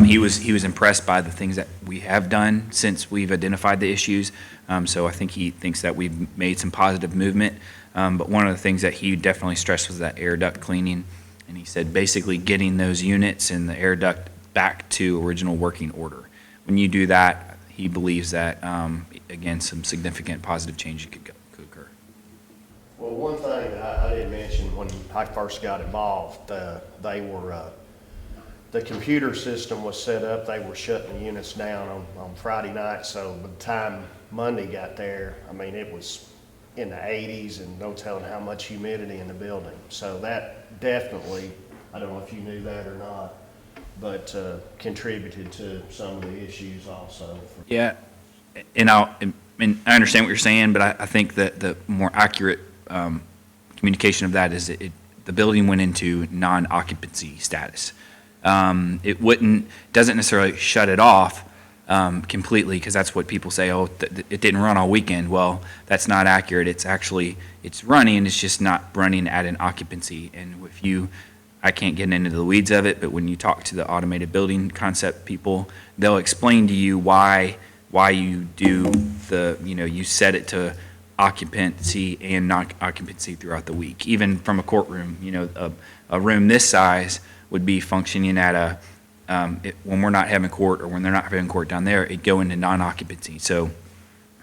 He was impressed by the things that we have done since we've identified the issues. So I think he thinks that we've made some positive movement. But one of the things that he definitely stressed was that air duct cleaning. And he said basically getting those units and the air duct back to original working order. When you do that, he believes that, again, some significant positive change could occur. Well, one thing that I didn't mention when I first got involved, the computer system was set up, they were shutting the units down on Friday night, so by the time Monday got there, I mean, it was in the 80s and no telling how much humidity in the building. So that definitely, I don't know if you knew that or not, but contributed to some of the issues also. Yeah, and I understand what you're saying, but I think that the more accurate communication of that is the building went into non-occupancy status. It doesn't necessarily shut it off completely, because that's what people say, oh, it didn't run all weekend. Well, that's not accurate. It's running, it's just not running at an occupancy. And I can't get into the weeds of it, but when you talk to the automated building concept people, they'll explain to you why you do you set it to occupancy and non-occupancy throughout the week. Even from a courtroom, a room this size would be functioning at when we're not having court or when they're not having court down there, it'd go into non-occupancy. So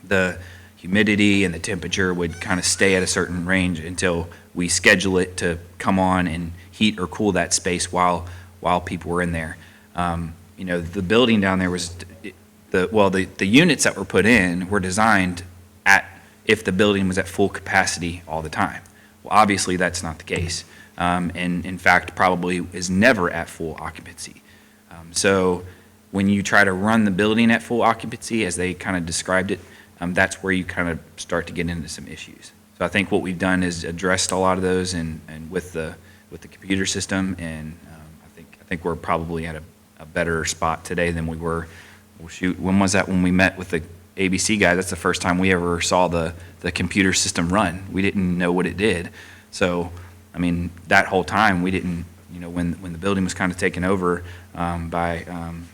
the humidity and the temperature would kind of stay at a certain range until we schedule it to come on and heat or cool that space while people were in there. The building down there was, the units that were put in were designed if the building was at full capacity all the time. Well, obviously that's not the case. And in fact, probably is never at full occupancy. So when you try to run the building at full occupancy, as they kind of described it, that's where you kind of start to get into some issues. So I think what we've done is addressed a lot of those and with the computer system, and I think we're probably at a better spot today than we were. Well, shoot, when was that when we met with the ABC guy? That's the first time we ever saw the computer system run. We didn't know what it did. So, I mean, that whole time we didn't, when the building was kind of taken over by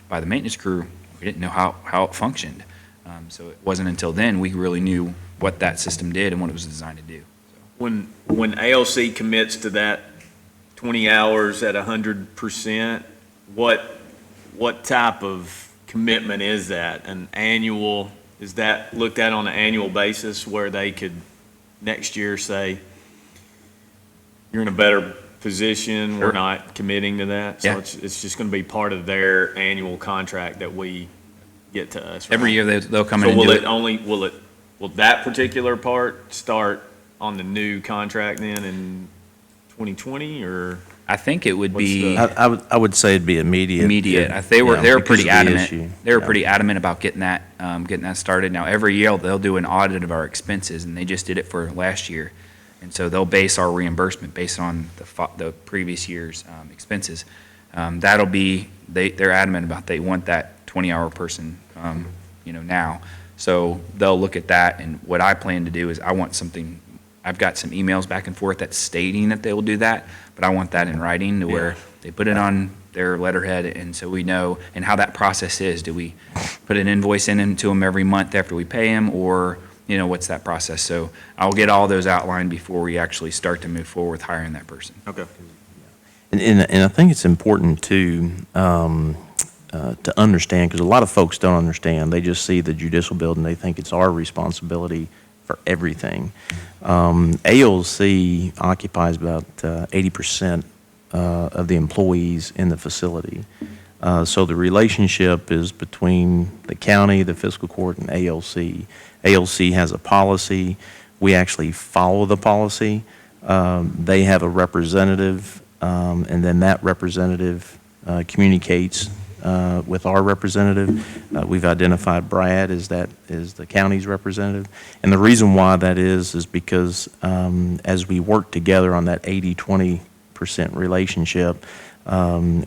the maintenance crew, we didn't know how it functioned. So it wasn't until then we really knew what that system did and what it was designed to do. When ALC commits to that 20 hours at 100%, what type of commitment is that? An annual, is that looked at on an annual basis where they could next year say, you're in a better position, we're not committing to that? So Yeah. it's just going to be part of their annual contract that we get to us, right? Every year they'll come in So and do it. will that particular part start on the new contract then in 2020, or? I think it would What's be the- I would say it'd be immediate. They were because pretty of the adamant. issue. They were Yeah. pretty adamant about getting that started. Now, every year they'll do an audit of our expenses, and they just did it for last year. And so they'll base our reimbursement based on the previous year's expenses. That'll be, they're adamant about, they want that 20-hour person, now. So they'll look at that, and what I plan to do is I've got some emails back and forth that's stating that they will do that, but I want that in writing to where they put it on their letterhead, and so we know, and how that process is. Do we put an invoice into them every month after we pay them, or, what's that process? So I'll get all those outlined before we actually start to move forward with hiring that person. Okay. And I think it's important to understand, because a lot of folks don't understand. They just see the judicial building, they think it's our responsibility for everything. ALC occupies about 80% of the employees in the facility. So the relationship is between the county, the fiscal court, and ALC. ALC has a policy. We actually follow the policy. They have a representative, and then that representative communicates with our representative. We've identified Brad as the county's representative. And the reason why that is because as we work together on that 80-20% relationship,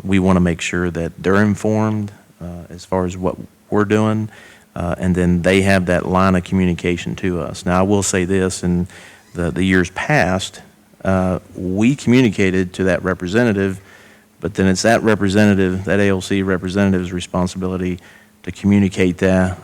we want to make sure that they're informed as far as what we're doing, and then they have that line of communication to us. Now, I will say this, in the years past, we communicated to that representative but then it's that representative, that ALC representative's responsibility to communicate that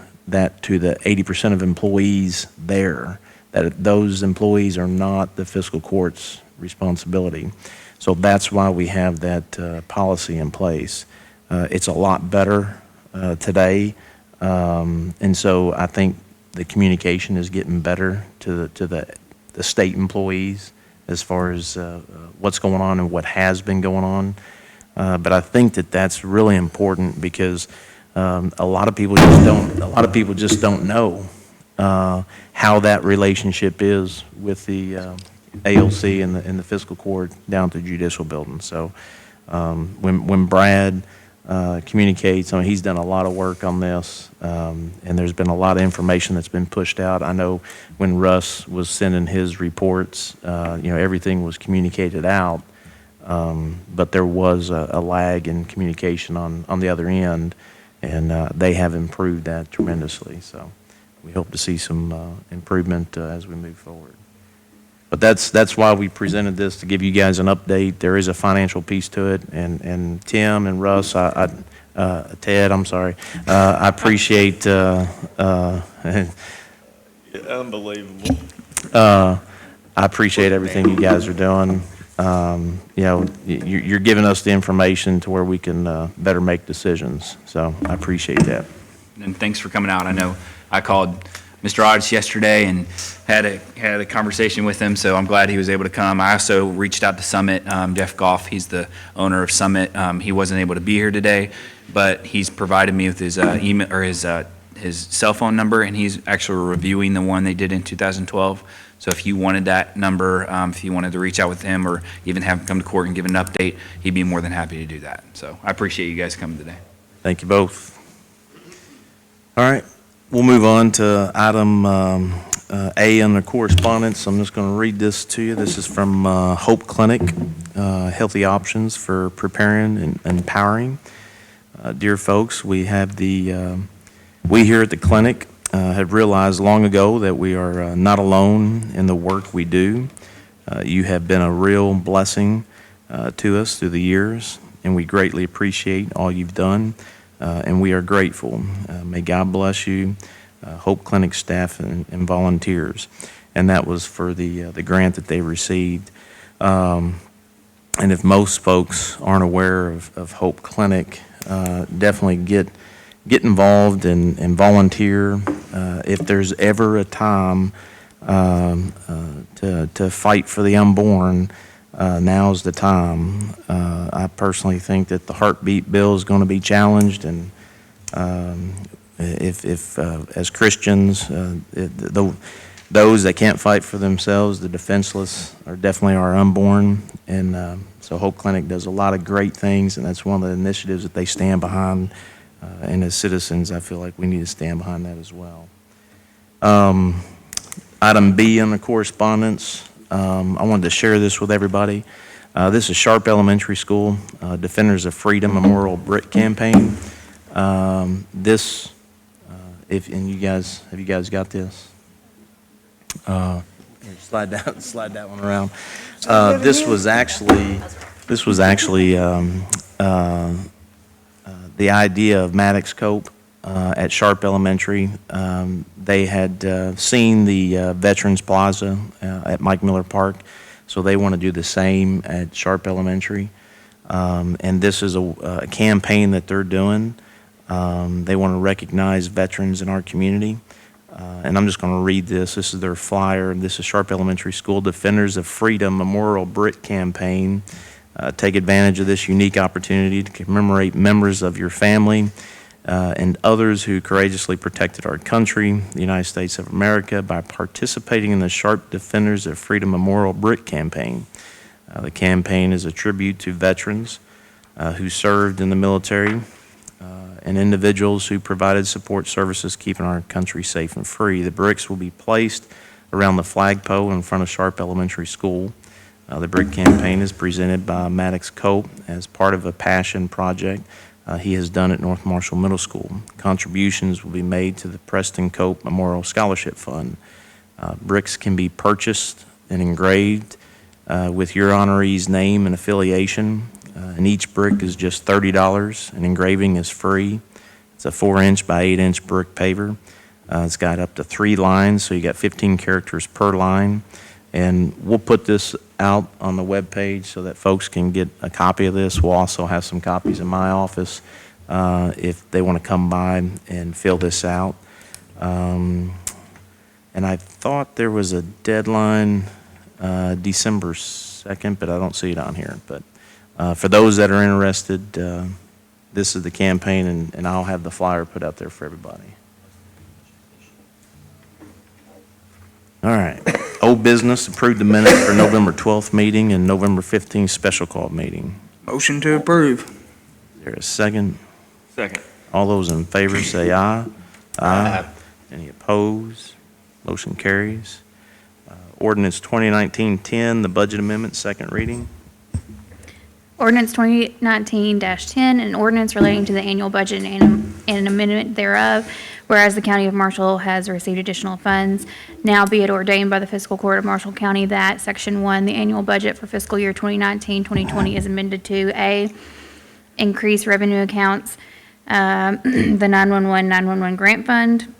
to the 80% of employees there, that those employees are not the fiscal court's responsibility. So that's why we have that policy in place. It's a lot better today, and so I think the communication is getting better to the state employees as far as what's going on and what has been going on. But I think that that's really important because a lot of people just don't know how that relationship is with the ALC and the fiscal court down at the judicial building. So when Brad communicates, I mean, he's done a lot of work on this, and there's been a lot of information that's been pushed out. I know when Russ was sending his reports, everything was communicated out, but there was a lag in communication on the other end, and they have improved that tremendously. So we hope to see some improvement as we move forward. But that's why we presented this, to give you guys an update. There is a financial piece to it, and Tim and Russ, Ted, I'm sorry, I appreciate. Unbelievable. I appreciate everything you guys are doing. You're giving us the information to where we can better make decisions. So I appreciate that. And thanks for coming out. I know I called Mr. Odds yesterday and had a conversation with him, so I'm glad he was able to come. I also reached out to Summit, Jeff Goff, he's the owner of Summit. He wasn't able to be here today, but he's provided me with his email or his cell phone number, and he's actually reviewing the one they did in 2012. So if you wanted that number, if you wanted to reach out with him or even have him come to court and give an update, he'd be more than happy to do that. So I appreciate you guys coming today. Thank you both. All right, we'll move on to item A under correspondence. I'm just going to read this to you. This is from Hope Clinic, Healthy Options for Preparing and Empowering. Dear folks, we here at the clinic have realized long ago that we are not alone in the work we do. You have been a real blessing to us through the years, and we greatly appreciate all you've done, and we are grateful. May God bless you, Hope Clinic staff and volunteers. And that was for the grant that they received. And if most folks aren't aware of Hope Clinic, definitely get involved and volunteer. If there's ever a time to fight for the unborn, now's the time. I personally think that the heartbeat bill is going to be challenged, and if as Christians, those that can't fight for themselves, the defenseless, are definitely our unborn. And so Hope Clinic does a lot of great things, and that's one of the initiatives that they stand behind. And as citizens, I feel like we need to stand behind that as well. Item B on the correspondence, I wanted to share this with everybody. This is Sharp Elementary School, Defenders of Freedom Memorial Brick Campaign. And you guys, have you guys got this? Here, slide that one around. This was actually the idea of Maddox Cope at Sharp Elementary. They had seen the Veterans Plaza at Mike Miller Park, so they want to do the same at Sharp Elementary. And this is a campaign that they're doing. They want to recognize veterans in our community. And I'm just going to read this. This is their flyer. This is Sharp Elementary School Defenders of Freedom Memorial Brick Campaign. Take advantage of this unique opportunity to commemorate members of your family and others who courageously protected our country, the United States of America, by participating in the Sharp Defenders of Freedom Memorial Brick Campaign. The campaign is a tribute to veterans who served in the military and individuals who provided support services keeping our country safe and free. The bricks will be placed around the flagpole in front of Sharp Elementary School. The brick campaign is presented by Maddox Cope as part of a passion project he has done at North Marshall Middle School. Contributions will be made to the Preston Cope Memorial Scholarship Fund. Bricks can be purchased and engraved with your honoree's name and affiliation. and each brick is just $30, and engraving is free. It's a 4-inch by 8-inch brick paver. It's got up to 3 lines, so you got 15 characters per line. And we'll put this out on the webpage so that folks can get a copy of this. We'll also have some copies in my office if they want to come by and fill this out. And I thought there was a deadline December 2nd, but I don't see it on here. But for those that are interested, this is the campaign, and I'll have the flyer put out there for everybody. All right. Old business, approved the minutes for November 12th meeting and November 15th special call meeting. Motion to approve. Is there a second? Second. All those in favor say aye. Aye. Any opposed? Motion carries. Ordinance 2019-10, the budget amendment, second reading. Ordinance 2019-10, an ordinance relating to the annual budget and an amendment thereof, whereas the County of Marshall has received additional funds, now be it ordained by the Fiscal Court of Marshall County that Section 1, the annual budget for fiscal year 2019-2020 is amended to A, increase revenue accounts, the 911 grant fund,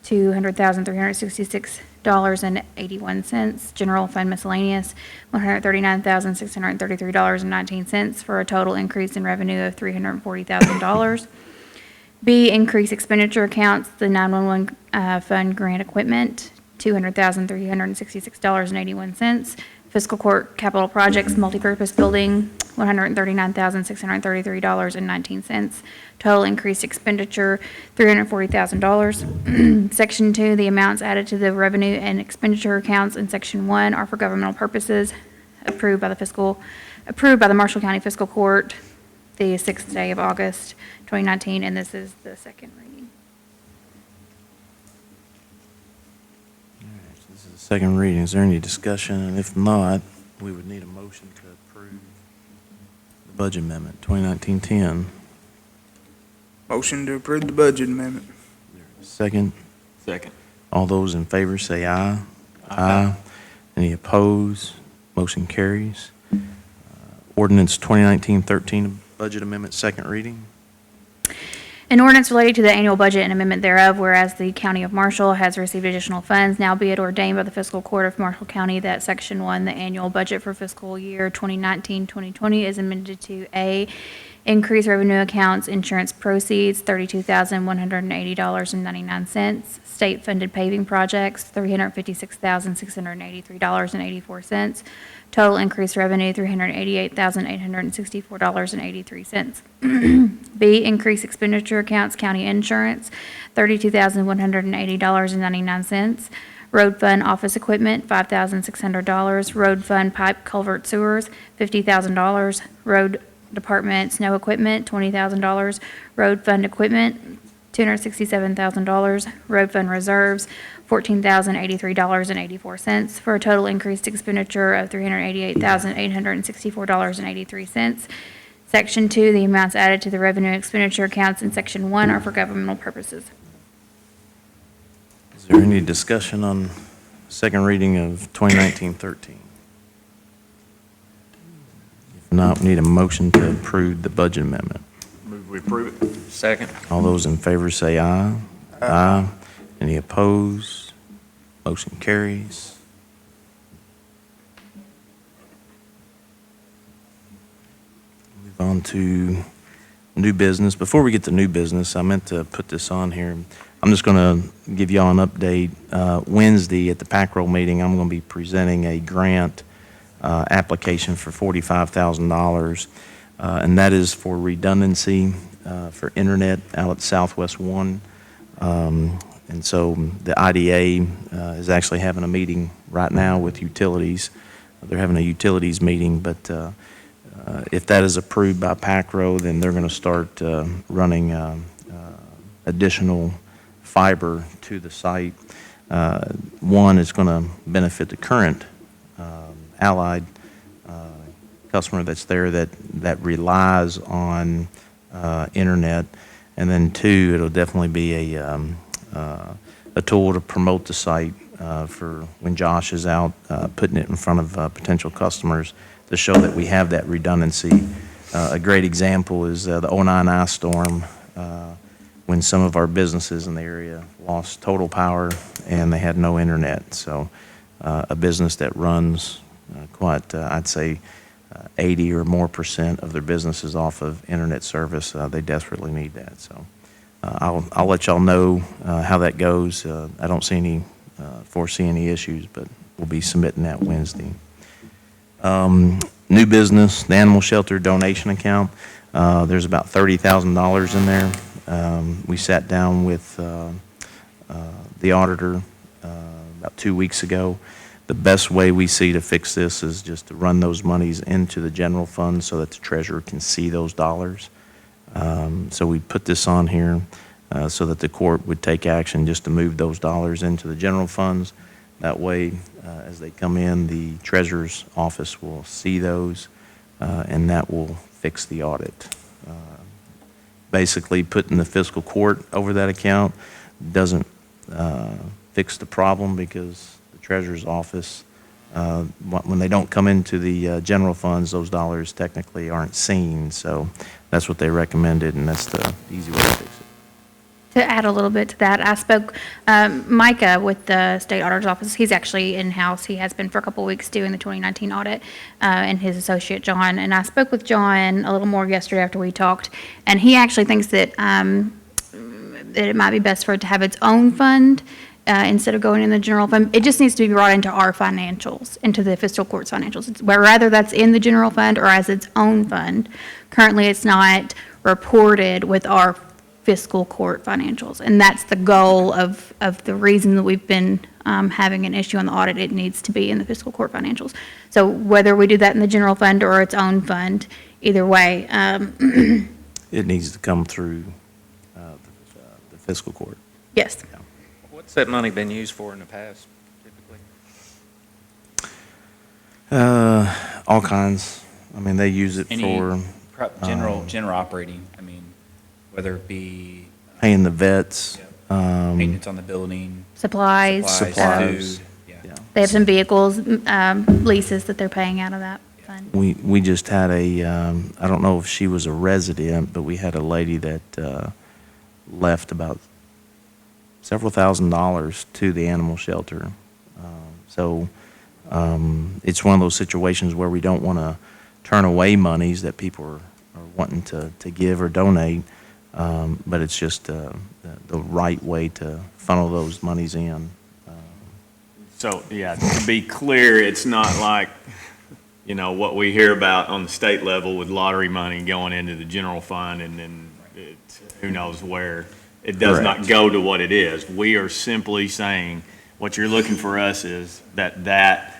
$200,366.81, general fund miscellaneous, $139,633.19, for a total increase in revenue of $340,000. B, increase expenditure accounts, the 911 fund grant equipment, $200,366.81. Fiscal Court capital projects, multipurpose building, $139,633.19. Total increased expenditure, $340,000. Section 2, the amounts added to the revenue and expenditure accounts in Section 1 are for governmental purposes, approved by the Marshall County Fiscal Court the 6th day of August, 2019, and this is the second reading. This is the second reading. Is there any discussion? And if not, we would need a motion to approve the budget amendment, 2019-10. Motion to approve the budget amendment. Second. Second. All those in favor say aye. Aye. Any opposed? Motion carries. Ordinance 2019-13, budget amendment, second reading. An ordinance related to the annual budget and amendment thereof, whereas the County of Marshall has received additional funds, now be it ordained by the Fiscal Court of Marshall County that Section 1, the annual budget for fiscal year 2019-2020 is amended to A, increase revenue accounts, insurance proceeds, $32,180.99. State-funded paving projects, $356,683.84. Total increased revenue, $388,864.83. B, increase expenditure accounts, county insurance, $32,180.99. Road fund office equipment, $5,600. Road fund pipe culvert sewers, $50,000. Road department snow equipment, $20,000. Road fund equipment, $267,000. Road fund reserves, $14,083.84, for a total increased expenditure of $388,864.83. Section 2, the amounts added to the revenue expenditure accounts in Section 1 are for governmental purposes. Is there any discussion on second reading of 2019-13? If not, we need a motion to approve the budget amendment. Move we approve it. Second. All those in favor say aye. Aye. Any opposed? Motion carries. Move on to new business. Before we get to new business, I meant to put this on here. I'm just going to give y'all an update. Wednesday at the PAC roll meeting, I'm going to be presenting a grant application for $45,000, and that is for redundancy for internet out at Southwest 1. And so the IDA is actually having a meeting right now with utilities. They're having a utilities meeting, but if that is approved by PACRO, then they're going to start running additional fiber to the site. One is going to benefit the current Allied customer that's there that relies on internet, and then two, it'll definitely be a tool to promote the site for when Josh is out putting it in front of potential customers to show that we have that redundancy A great example is the '09 ice storm, when some of our businesses in the area lost total power and they had no internet. So a business that runs quite, I'd say, 80 or more % of their businesses off of internet service, they desperately need that. So I'll let y'all know how that goes. I don't foresee any issues, but we'll be submitting that Wednesday. New business, the animal shelter donation account. There's about $30,000 in there. We sat down with the auditor about 2 weeks ago. The best way we see to fix this is just to run those monies into the general fund so that the treasurer can see those dollars. So we put this on here so that the court would take action just to move those dollars into the general funds. That way, as they come in, the treasurer's office will see those, and that will fix the audit. Basically, putting the fiscal court over that account doesn't fix the problem because the treasurer's office, when they don't come into the general funds, those dollars technically aren't seen. So that's what they recommended, and that's the easy way to fix it. To add a little bit to that, I spoke, Micah with the state auditor's office, he's actually in-house, he has been for a couple of weeks doing the 2019 audit, and his associate John, and I spoke with John a little more yesterday after we talked, and he actually thinks that, that it might be best for it to have its own fund, instead of going in the general fund. It just needs to be brought into our financials, into the fiscal court's financials, whether that's in the general fund or as its own fund. Currently, it's not reported with our fiscal court financials, and that's the goal of the reason that we've been having an issue on the audit. It needs to be in the fiscal court financials. So whether we do that in the general fund or its own fund, either way. It needs to come through the fiscal court. Yes. What's that money been used for in the past, typically? All kinds. I mean, they use it Any for General operating, I mean, whether it be paying the vets. maintenance on the building, Supplies. Supplies. food, yeah. They have some vehicles, leases that they're paying out of that fund. We just had I don't know if she was a resident, but we had a lady that left about several $1,000s to the animal shelter. So it's one of those situations where we don't want to turn away monies that people are wanting to give or donate, but it's just the right way to funnel those monies in. So, yeah, to be clear, it's not like, what we hear about on the state level with lottery money going into the general fund and then who knows where. It does not go to what it is. We are simply saying, what you're looking for us is that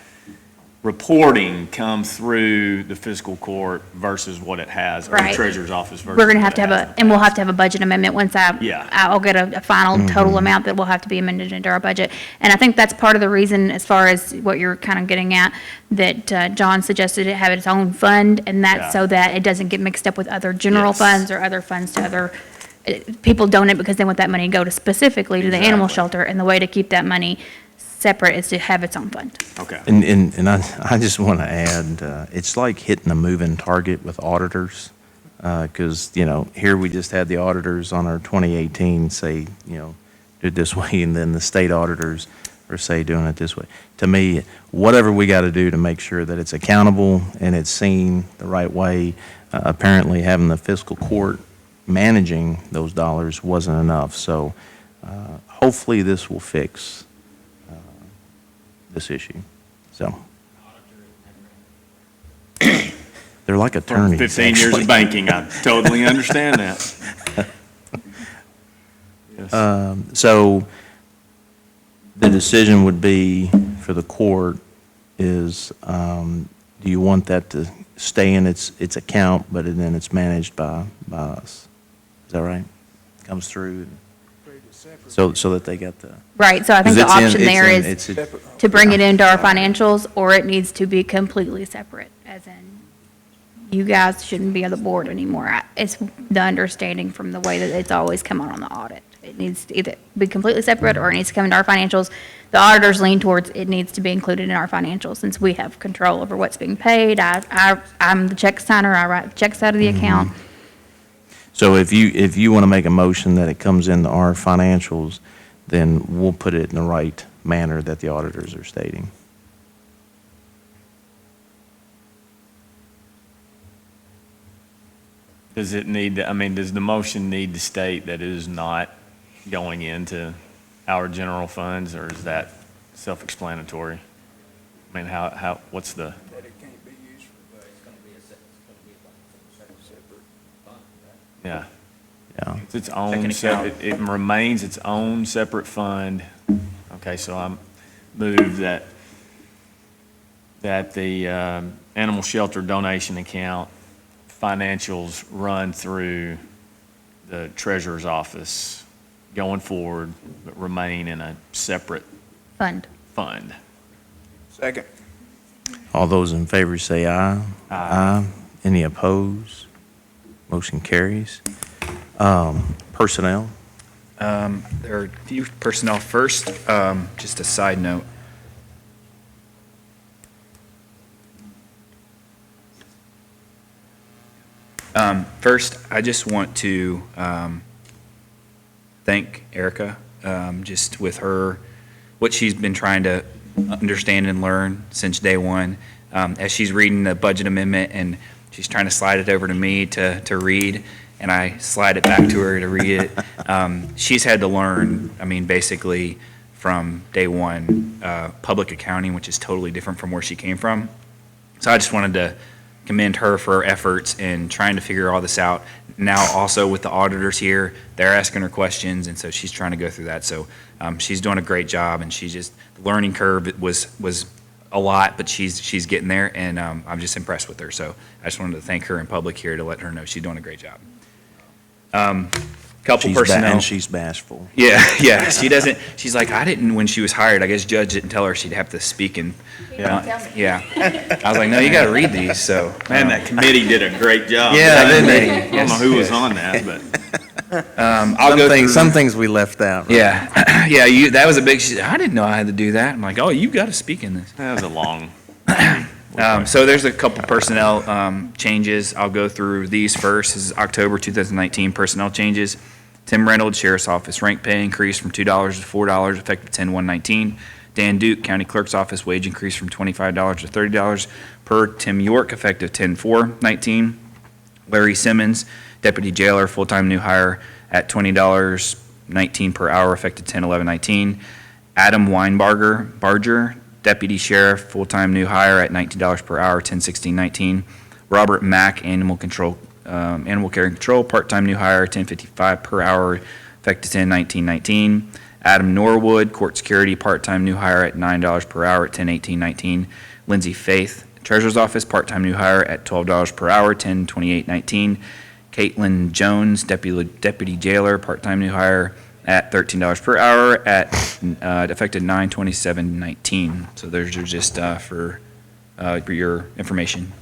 reporting comes through the fiscal court versus what it has, or the Right. treasurer's office versus We're going to what have it to has. and we'll have to have a budget amendment once Yeah. I'll get a final total amount that will have to be amended into our budget. And I think that's part of the reason, as far as what you're kind of getting at, that John suggested it have its own fund, and that's Yeah. so that it doesn't get mixed up with other general Yes. funds or other funds to other, people donate because they want that money to go to specifically to the animal Exactly. shelter, and the way to keep that money separate is to have its own fund. Okay. And I just want to add, it's like hitting a moving target with auditors, because, here we just had the auditors on our 2018 say, do it this way, and then the state auditors are say doing it this way. To me, whatever we got to do to make sure that it's accountable and it's seen the right way, apparently having the fiscal court managing those dollars wasn't enough. So hopefully this will fix this issue. So they're like From attorneys. 15 years actually. of banking, I totally understand that. Yes. So the decision would be for the court is, do you want that to stay in its account, but then it's managed by us? Is that right? Comes through, so that they got the. Right, so I think 'cause the it's in- option there it's is in- to bring it into our financials, or it needs to be completely separate, as in, you guys shouldn't be on the board anymore. It's the understanding from the way that it's always come on the audit. It needs to either be completely separate or it needs to come into our financials. The auditors lean towards it needs to be included in our financials since we have control over what's being paid. I'm the check signer. I write the checks out of the account. So if you want to make a motion that it comes into our financials, then we'll put it in the right manner that the auditors are stating. Does it need, I mean, does the motion need to state that it is not going into our general funds, or is that self-explanatory? I mean, what's the, That it can't be used for, yeah. Yeah. It's its Second own, account. it remains its own separate fund. Okay, so I move that the animal shelter donation account financials run through the treasurer's office going forward, but remain in a separate Fund. fund. second. All those in favor say aye. Aye. Any opposed? Motion carries. Personnel. There are a few personnel first, just a side note. First, I just want to thank Erica, just with her, what she's been trying to understand and learn since day one. As she's reading the budget amendment and she's trying to slide it over to me to read, and I slide it back to her to read it. She's had to learn, I mean, basically from day one, public accounting, which is totally different from where she came from. So I just wanted to commend her for her efforts in trying to figure all this out. Now also with the auditors here, they're asking her questions, and so she's trying to go through that. So she's doing a great job, and she's just, the learning curve was a lot, but she's getting there, and I'm just impressed with her. So I just wanted to thank her in public here to let her know she's doing a great job. Couple personnel. And she's bashful. Yeah, yeah. She doesn't. She's like, I didn't when she was hired. I guess Judge didn't tell her she'd have to speak and. Yeah. I was like, no, you got to read these. So. Man, that committee did a great job. Yeah, didn't they? I don't know who was on that, but. I'll go through. Some things we left out. Right? Yeah, yeah. That was a big. I didn't know I had to do that. I'm like, oh, you got to speak in this. That was a long. So there's a couple personnel changes. I'll go through these first. This is October 2019 personnel changes. Tim Reynolds, Sheriff's Office, rank pay increase from $2 to $4, effective 10/1/19. Dan Duke, County Clerk's Office, wage increase from $25 to $30 per. Tim York, effective 10/4/19. Larry Simmons, Deputy Jailer, full-time new hire at $20.19 per hour, effective 10/11/19. Adam Weinbarger, Deputy Sheriff, full-time new hire at $19 per hour, 10/16/19. Robert Mack, Animal Care and Control, part-time new hire, $10.55 per hour, effective 10/19/19. Adam Norwood, Court Security, part-time new hire at $9 per hour at 10/18/19. Lindsay Faith, Treasurer's Office, part-time new hire at $12 per hour, 10/28/19. Caitlin Jones, Deputy Jailer, part-time new hire at $13 per hour at effective 9/27/19. So those are just for your information.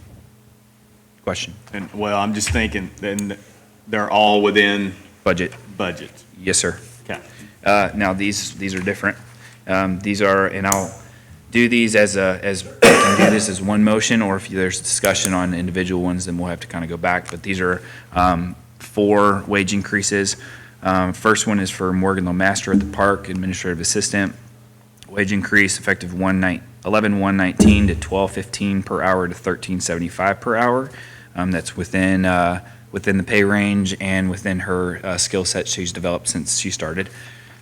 Question. And, well, I'm just thinking, then they're all within Budget. budget. Yes, sir. Okay. Now, these are different. These are, and I'll do these as we can do this as one motion, or if there's discussion on individual ones, then we'll have to kind of go back. But these are 4 wage increases. First one is for Morgan Lemaster at the Park, Administrative Assistant. Wage increase effective 11/1/19 to $12.15 per hour to $13.75 per hour. That's within the pay range and within her skill set she's developed since she started.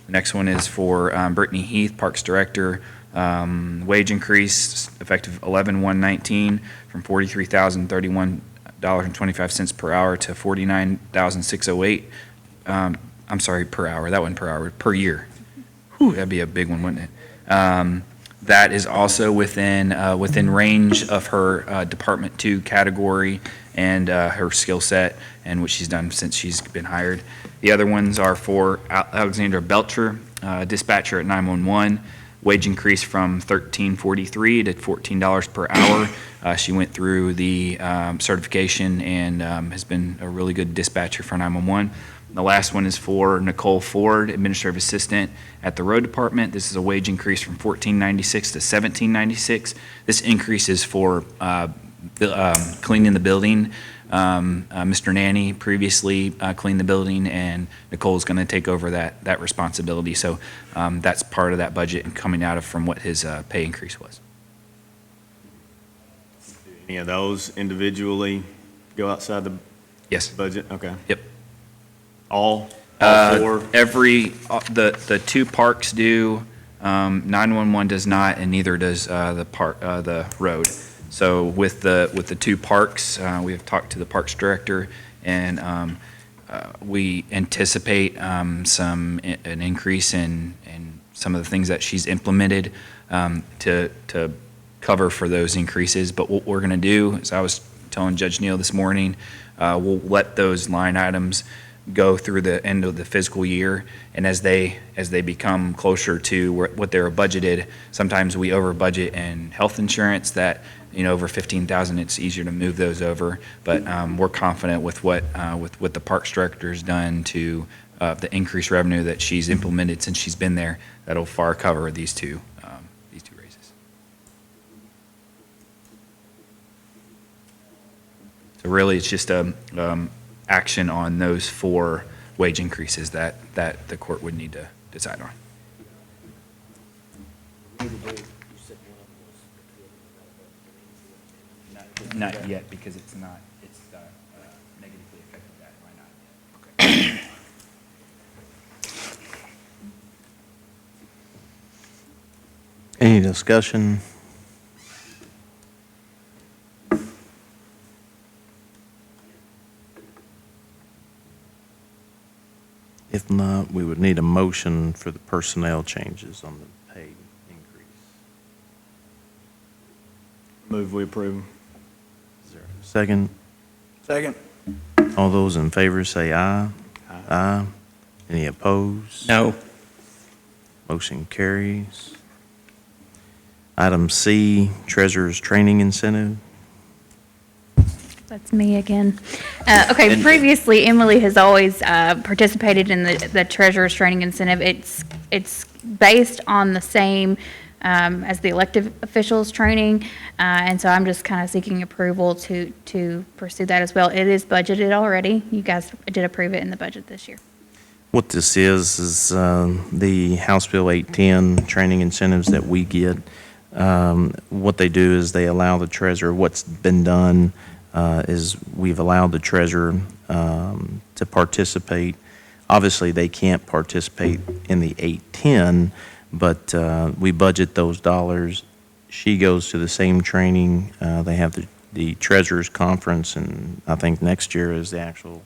The next one is for Brittany Heath, Parks Director. Wage increase effective 11/1/19 from $43,031.25 per hour to $49,608. I'm sorry, per hour. That wasn't per hour, per year. Whew, that'd be a big one, wouldn't it? That is also within range of her Department 2 category and her skill set and what she's done since she's been hired. The other ones are for Alexandra Belcher, dispatcher at 911. Wage increase from $13.43 to $14 per hour. She went through the certification and has been a really good dispatcher for 911. The last one is for Nicole Ford, Administrative Assistant at the Road Department. This is a wage increase from $14.96 to $17.96. This increase is for cleaning the building. Mr. Nanny previously cleaned the building, and Nicole's going to take over that responsibility. So that's part of that budget and coming out of from what his pay increase was. Any of those individually go outside the Yes. budget? Okay. Yep. All four? The two parks do, 911 does not, and neither does the road. So with the two parks, we have talked to the Parks Director, and we anticipate an increase in some of the things that she's implemented to cover for those increases. But what we're going to do, as I was telling Judge Neal this morning, we'll let those line items go through the end of the fiscal year, and as they become closer to what they're budgeted, sometimes we over budget in health insurance that, over 15,000, it's easier to move those over. But we're confident with what the Parks Director's done to the increased revenue that she's implemented since she's been there, that'll far cover these two raises. So really, it's just action on those four wage increases that the court would need to decide on. Not yet, because it's negatively affected that line item. Any discussion? If not, we would need a motion for the personnel changes on the pay increase. Move we approve. Is there a second? Second. All those in favor say aye. Aye. Any opposed? No. Motion carries. Item C, Treasurer's Training Incentive. That's me again. Okay, previously, Emily has always participated in the treasurer's training incentive. It's based on the same as the elective officials training, and so I'm just kind of seeking approval to pursue that as well. It is budgeted already. You guys did approve it in the budget this year. What this is the House Bill 810 training incentives that we get. What they do is they allow the treasurer, what's been done is we've allowed the treasurer to participate. Obviously, they can't participate in the 810, but we budget those dollars. She goes to the same training. They have the treasurer's conference, and I think next year is the actual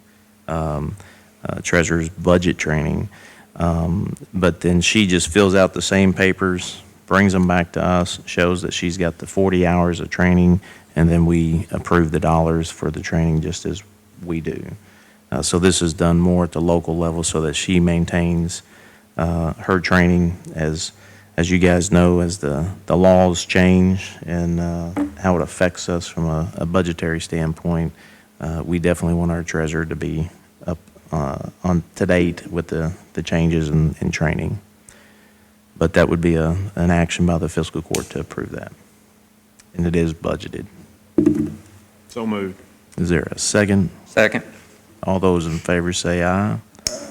treasurer's budget training. But then she just fills out the same papers, brings them back to us, shows that she's got the 40 hours of training, and then we approve the dollars for the training just as we do. So this is done more at the local level so that she maintains her training. As you guys know, as the laws change and how it affects us from a budgetary standpoint, we definitely want our treasurer to be up on to date with the changes in training. But that would be an action by the fiscal court to approve that. And it is budgeted. So moved. Is there a second? Second. All those in favor say aye.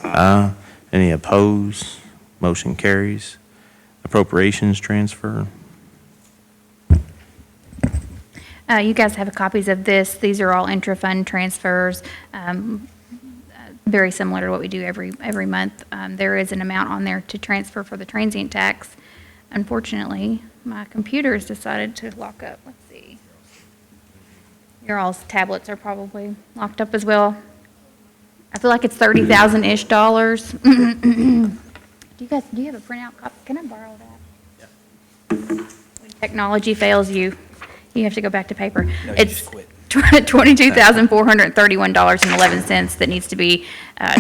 Aye. Any opposed? Motion carries. Appropriations transfer. You guys have copies of this. These are all intra-fund transfers, very similar to what we do every month. There is an amount on there to transfer for the transient tax. Unfortunately, my computer has decided to lock up. Let's see. Your all's tablets are probably locked up as well. I feel like it's $30,000-ish dollars. Do you have a printout copy? Can I borrow that? Yeah. When technology fails you, you have to go back to paper. No, you It's just quit. $22,431.11 that needs to be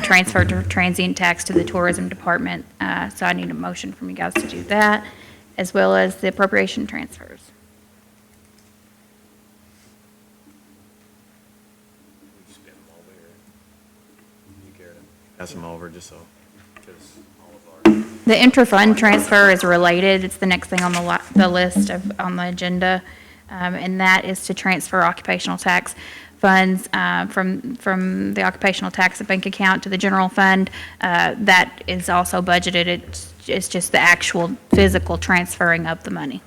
transferred to transient tax to the tourism department. So I need a motion from you guys to do that, as well as the appropriation transfers. Pass them over just so, because all of our. The intra-fund transfer is related. It's the next thing on the list on the agenda. And that is to transfer occupational tax funds from the occupational tax bank account to the general fund. That is also budgeted. It's just the actual physical transferring of the money.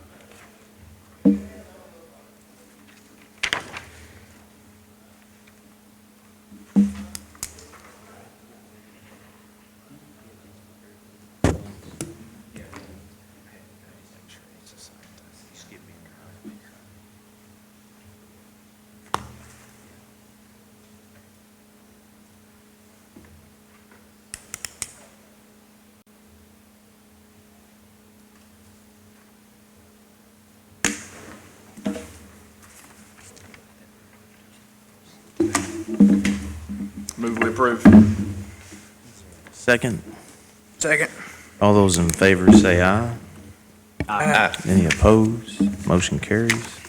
Move we approve. Second. Second. All those in favor say aye. Aye. Any opposed? Motion carries.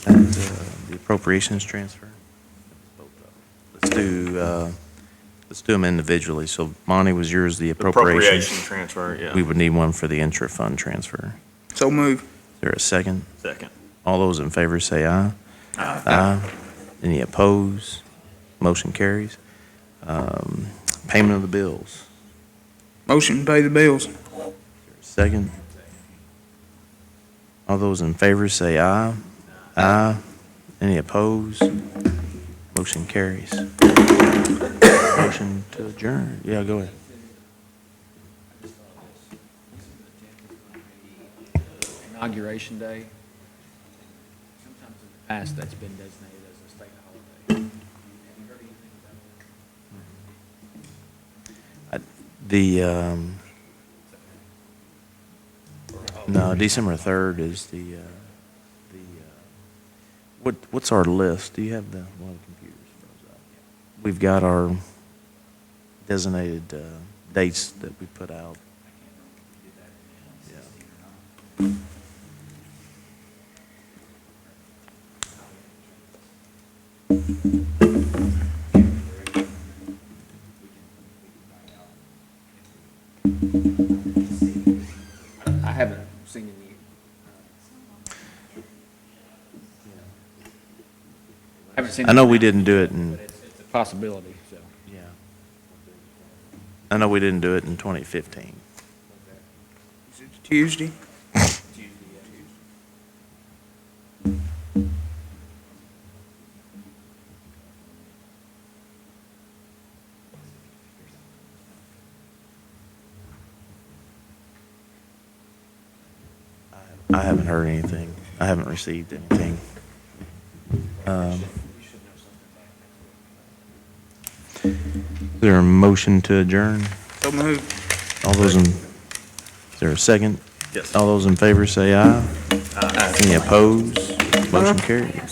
And the appropriations transfer? Let's do them individually. So Monty, was yours the Appropriation appropriations? transfer, yeah. We would need one for the intra-fund transfer. So move. Is there a second? Second. All those in favor say aye. Aye. Any opposed? Motion carries. Payment of the bills. Motion to pay the bills. Second. All those in favor say aye. Aye. Any opposed? Motion carries. Motion to adjourn. Yeah, go ahead. Inauguration Day. Sometimes in the past, that's been designated as a state holiday. Have you heard anything about it? No, December 3rd is what's our list? Do you have one of the computers? We've got our designated dates that we put out. Yeah. I haven't seen any. I haven't seen. I know we didn't do it in, It's a possibility, so. yeah. I know we didn't do it in 2015. Is it Tuesday? I haven't heard anything. I haven't received anything. Is there a motion to adjourn? So move. All those is there a second? Yes. All those in favor say aye. Aye. Any opposed? Motion carries.